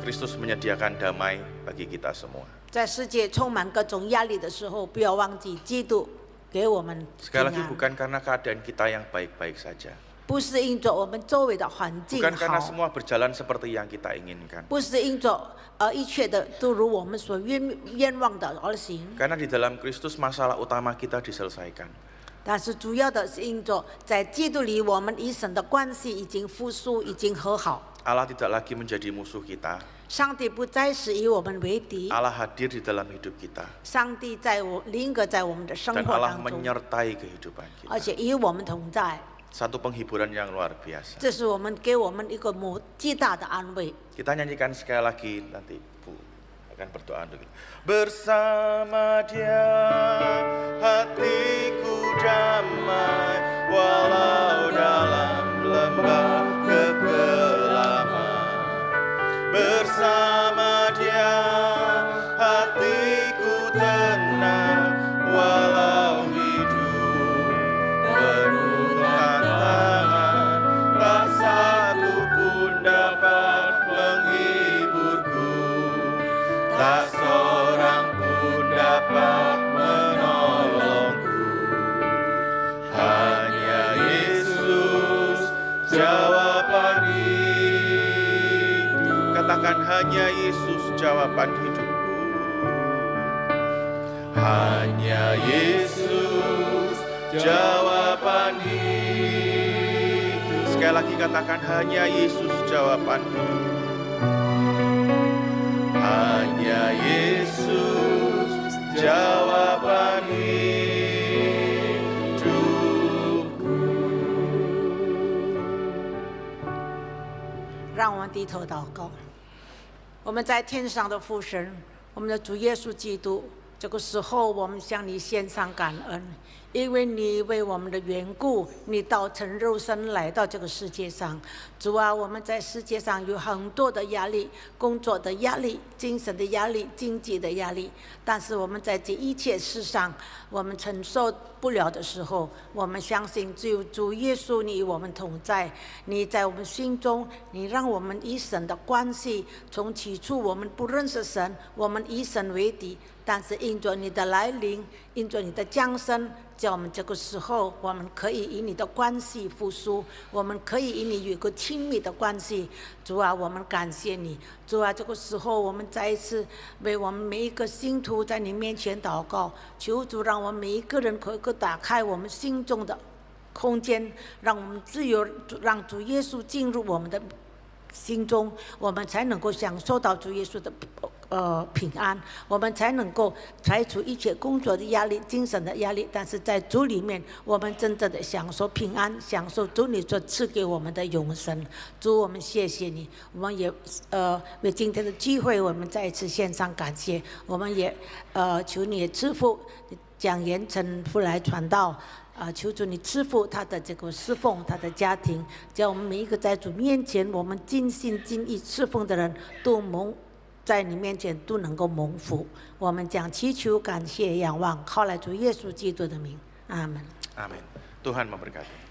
Kristus menyediakan damai bagi kita semua. 在世界充满各种压力的时候，不要忘记基督给我们平 Sekali lagi, 安， bukan karena keadaan kita yang baik-baik saja, 不是因着我们周围的环境 bukan karena 好， semua berjalan seperti yang kita inginkan, 不是因着一切的都如我们所愿望的而行， karena di dalam Kristus masalah utama kita diselesaikan. 但是主要的是因着在基督里，我们与神的关系已经复苏，已经和好。 Allah tidak lagi menjadi musuh kita. 上帝不再是与我们为敌， Allah hadir di dalam hidup kita, 上帝在临格在我们的生 dan 活 Allah 当中， menyertai kehidupan 而 kita. 且与我们同在， Satu penghiburan yang luar biasa. 这是我们给我们一个极大的安慰。 Kita nyanyikan sekali lagi, nanti Bu akan berdoa untuk kita. Bersama Dia hatiku damai, walau dalam lembah kekelaman. Bersama Dia hatiku tenang, walau hidup penuh tantangan. Tak satu pun dapat menghiburku, tak seorang pun dapat menolongku. Hanya Yesus jawaban hidup. Katakan, hanya Yesus jawaban hidupku. Hanya Yesus jawaban hidup. Sekali lagi katakan, hanya Yesus jawaban hidup. Hanya Yesus jawaban hidupku. 让我们低头祷告。我们在天上的父神，我们的主耶稣基督，这个时候我们向你献上感恩，因为你为我们的缘故，你道成肉身来到这个世界上。主啊，我们在世界上有很多的压力，工作的压力、精神的压力、经济的压力，但是我们在这一切事上，我们承受不了的时候，我们相信只有主耶稣你与我们同在，你在我们心中，你让我们与神的关系，从起初我们不认识神，我们与神为敌，但是因着你的来临，因着你的降生，在我们这个时候，我们可以与你的关系复苏，我们可以与你有一个亲密的关系。主啊，我们感谢你。主啊，这个时候我们再一次为我们每一个信徒在你面前祷告，求主让我们每一个人可以打开我们心中的空间，让我们自由，让主耶稣进入我们的心中，我们才能够享受到主耶稣的平安，我们才能够排除一切工作的压力、精神的压力。但是在主里面，我们真正的享受平安，享受主你所赐给我们的永生。主，我们谢谢你，我们也为今天的机会，我们再一次献上感谢。我们也求你也赐福蒋延成父来传道。求主你赐福他的这个侍奉，他的家庭，叫我们每一个在主面前，我们尽心尽意侍奉的人都在你面前都能够蒙福。我们将祈求、感谢、仰望，靠来主耶稣基督的名，阿门。 Amin. Tuhan memberkati.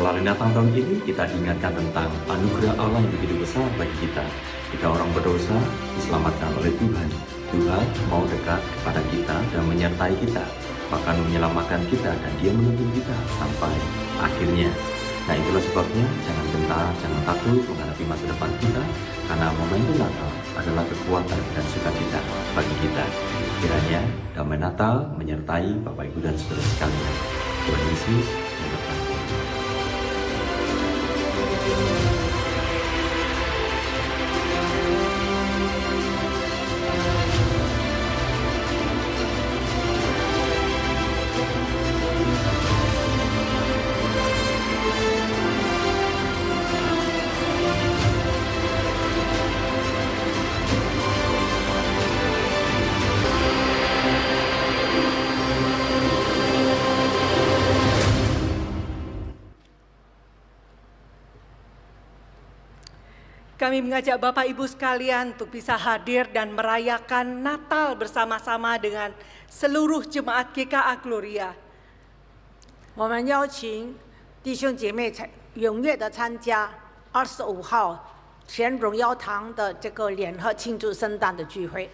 Melalui Natal tahun ini kita diingatkan tentang anugerah Allah yang begitu besar bagi kita. Jika orang berdosa diselamatkan oleh Tuhan, Tuhan mau dekat kepada kita dan menyertai kita, bahkan menyelamatkan kita dan Dia menuntun kita sampai akhirnya. Nah, itulah sebabnya jangan gentar, jangan takut menghadapi masa depan kita, karena momentum Natal adalah kekuatan dan sukacita bagi kita. Kiranya damai Natal menyertai Bapak Ibu dan Saudara sekalian. Tuhan Yesus memberkati. Kami mengajak Bapak Ibu sekalian untuk bisa hadir dan merayakan Natal bersama-sama dengan seluruh jemaat GKA Gloria. 我们邀请弟兄姐妹踊跃的参加25号全荣耀堂的这个联合庆祝圣诞的聚会，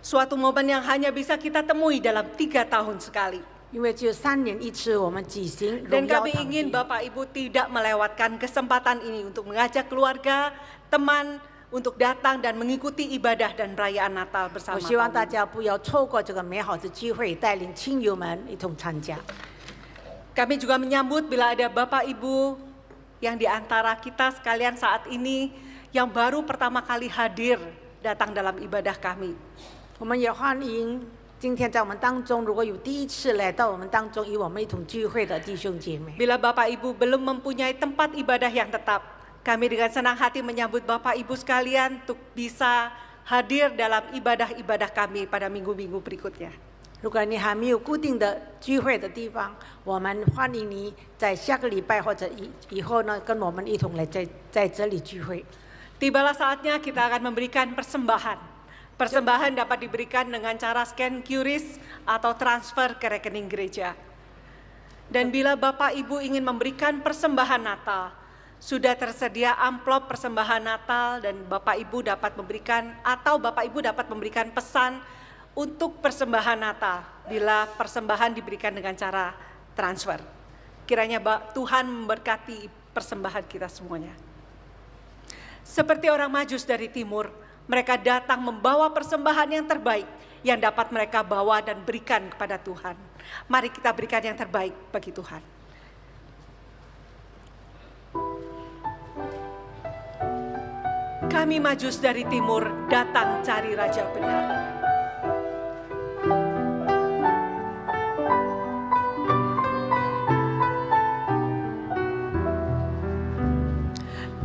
Suatu momen yang hanya bisa kita temui dalam 3 tahun sekali. 因为只有3年一次我们举行 Dan 荣耀 kami 堂 ingin 祭。 Bapak Ibu tidak melewatkan kesempatan ini untuk mengajak keluarga, teman untuk datang dan mengikuti ibadah dan perayaan Natal 我 bersama 希望大 kami. 家不要错过这个美好的机会，带领亲友们一同参加。 Kami juga menyambut bila ada Bapak Ibu yang di antara kita sekalian saat ini yang baru pertama kali hadir datang dalam ibadah kami. 我们也欢迎今天在我们当中，如果有第一次来到我们当中与我们一同聚会的弟兄姐妹， Bila Bapak Ibu belum mempunyai tempat ibadah yang tetap, kami dengan senang hati menyambut Bapak Ibu sekalian untuk bisa hadir dalam ibadah-ibadah kami pada minggu-minggu berikutnya. 如果你还没有固定的聚会的地方，我们欢迎你在下个礼拜或者以后呢，跟我们一同来在这里聚会。 Tibalah saatnya kita akan memberikan persembahan. Persembahan dapat diberikan dengan cara scan QRIS atau transfer ke rekening gereja. Dan bila Bapak Ibu ingin memberikan persembahan Natal, sudah tersedia amplop persembahan Natal dan Bapak Ibu dapat memberikan atau Bapak Ibu dapat memberikan pesan untuk persembahan Natal bila persembahan diberikan dengan cara transfer. Kiranya Tuhan memberkati persembahan kita semuanya. Seperti orang Majus dari timur, mereka datang membawa persembahan yang terbaik yang dapat mereka bawa dan berikan kepada Tuhan. Mari kita berikan yang terbaik bagi Tuhan. Kami Majus dari timur datang cari Raja benar.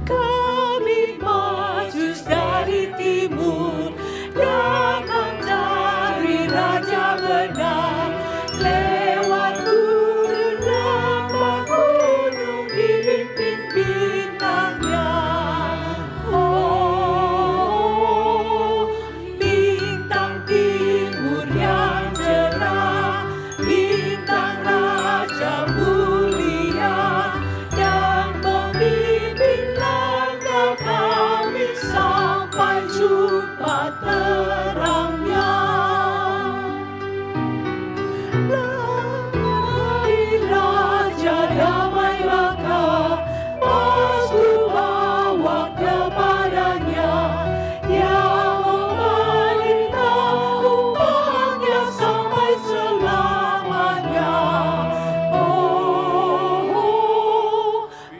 Kami Majus dari timur datang cari Raja benar, lewat gurun lembah gunung dipimpin bintangnya. Oh, bintang timur yang cerah, bintang Raja mulia yang memimpin langkah kami sampai jumpa terangnya. Damai Raja, damai maka pasti bawa kepadanya, yang memerintah umatnya sampai selamanya. Oh,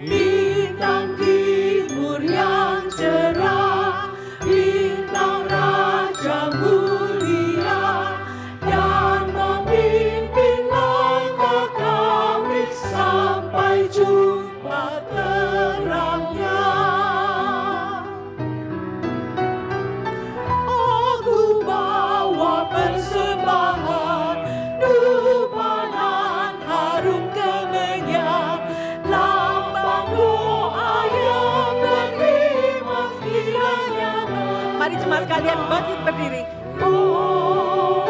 bintang timur yang cerah, bintang Raja mulia yang memimpin langkah kami sampai jumpa terangnya. Aku bawa persembahan, dupanan harum kemenyan, lambang doa yang beriman kiranya. Mari jemaat sekalian bangkit berdiri. Oh,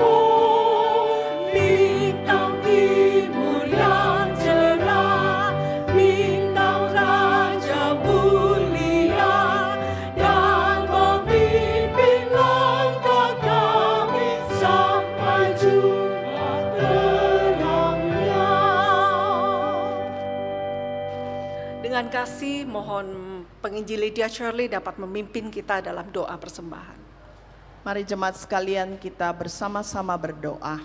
bintang timur yang cerah, bintang Raja mulia yang memimpin langkah kami sampai jumpa terangnya. Dengan kasih mohon penginjil Lydia Shirley dapat memimpin kita dalam doa persembahan. Mari jemaat sekalian kita bersama-sama berdoa.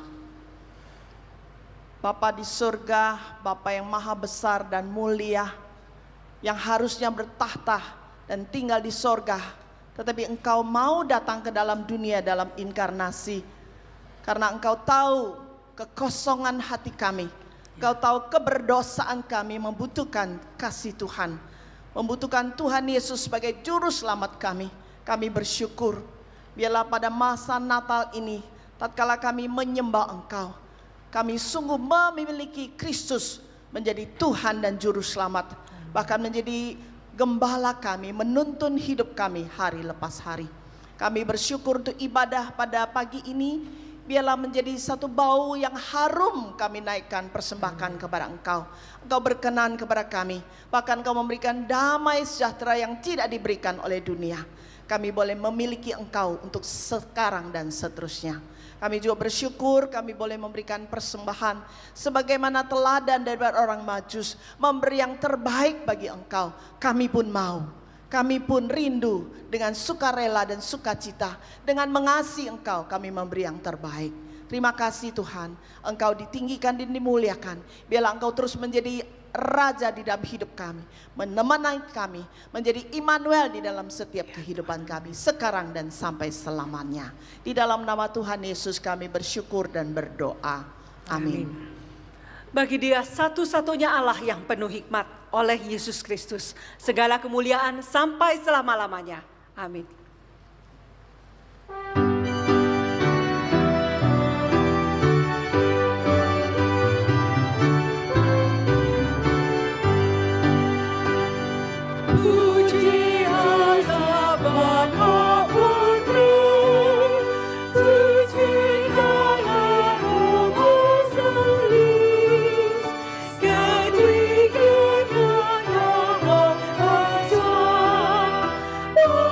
Bapa di surga, Bapa yang maha besar dan mulia, yang harusnya bertahta dan tinggal di surga, tetapi Engkau mau datang ke dalam dunia dalam inkarnasi, karena Engkau tahu kekosongan hati kami, Engkau tahu keberdosaan kami membutuhkan kasih Tuhan, membutuhkan Tuhan Yesus sebagai juru selamat kami. Kami bersyukur, biarlah pada masa Natal ini, tatkala kami menyembah Engkau, kami sungguh memiliki Kristus menjadi Tuhan dan Juru Selamat. Bahkan menjadi gembala kami, menuntun hidup kami hari lepas hari. Kami bersyukur untuk ibadah pada pagi ini, biarlah menjadi satu bau yang harum kami naikkan persembahkan kepada Engkau. Engkau berkenan kepada kami, bahkan Engkau memberikan damai sejahtera yang tidak diberikan oleh dunia. Kami boleh memiliki Engkau untuk sekarang dan seterusnya. Kami juga bersyukur kami boleh memberikan persembahan sebagaimana teladan dari orang Majus, memberi yang terbaik bagi Engkau. Kami pun mau, kami pun rindu dengan sukarela dan sukacita, dengan mengasihi Engkau kami memberi yang terbaik. Terima kasih Tuhan, Engkau ditinggikan dan dimuliakan. Biarlah Engkau terus menjadi Raja di dalam hidup kami, menemani kami, menjadi Immanuel di dalam setiap kehidupan kami, sekarang dan sampai selamanya. Di dalam nama Tuhan Yesus kami bersyukur dan berdoa. Amin. Bagi Dia satu-satunya Allah yang penuh hikmat, oleh Yesus Kristus, segala kemuliaan sampai selama-lamanya. Amin. Puji Allah Bapa Putra, suci dalam Roh Kudus, ketiganya yang Maha Esa, menyatakan dan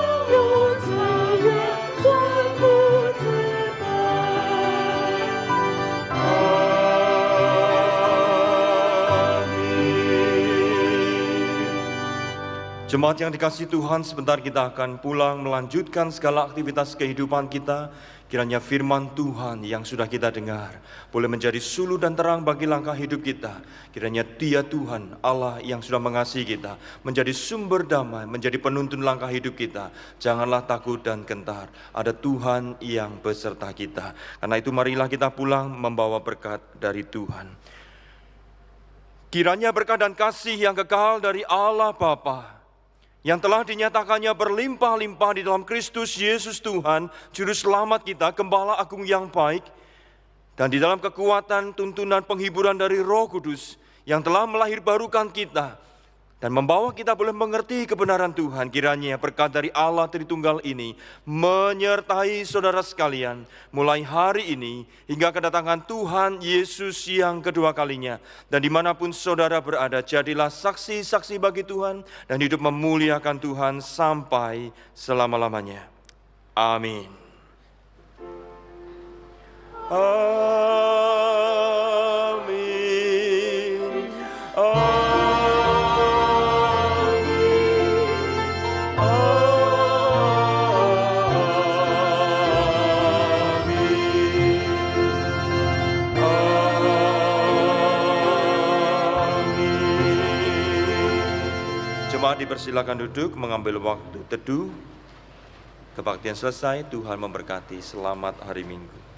Jemaat yang dikasihi Tuhan, sebentar kita akan pulang melanjutkan segala aktivitas kehidupan kita. Kiranya firman Tuhan yang sudah kita dengar boleh menjadi suluh dan terang bagi langkah hidup kita. Kiranya Dia Tuhan Allah yang sudah mengasihi kita menjadi sumber damai, menjadi penuntun langkah hidup kita. Janganlah takut dan gentar, ada Tuhan yang beserta kita. Karena itu marilah kita pulang membawa berkat dari Tuhan. Kiranya berkat dan kasih yang kekal dari Allah Bapa, yang telah dinyatakannya berlimpah-limpah di dalam Kristus Yesus Tuhan, Juru Selamat kita, Gembala Agung yang baik, dan di dalam kekuatan, tuntunan, penghiburan dari Roh Kudus yang telah melahirbarukan kita dan membawa kita boleh mengerti kebenaran Tuhan. Kiranya berkat dari Allah Tritunggal ini menyertai saudara sekalian mulai hari ini hingga kedatangan Tuhan Yesus yang kedua kalinya. Dan dimanapun saudara berada, jadilah saksi-saksi bagi Tuhan dan hidup memuliakan Tuhan sampai selama-lamanya. Amin. Amin. Jemaat dipersilakan duduk mengambil waktu teduh. Kebaktian selesai, Tuhan memberkati. Selamat hari Minggu.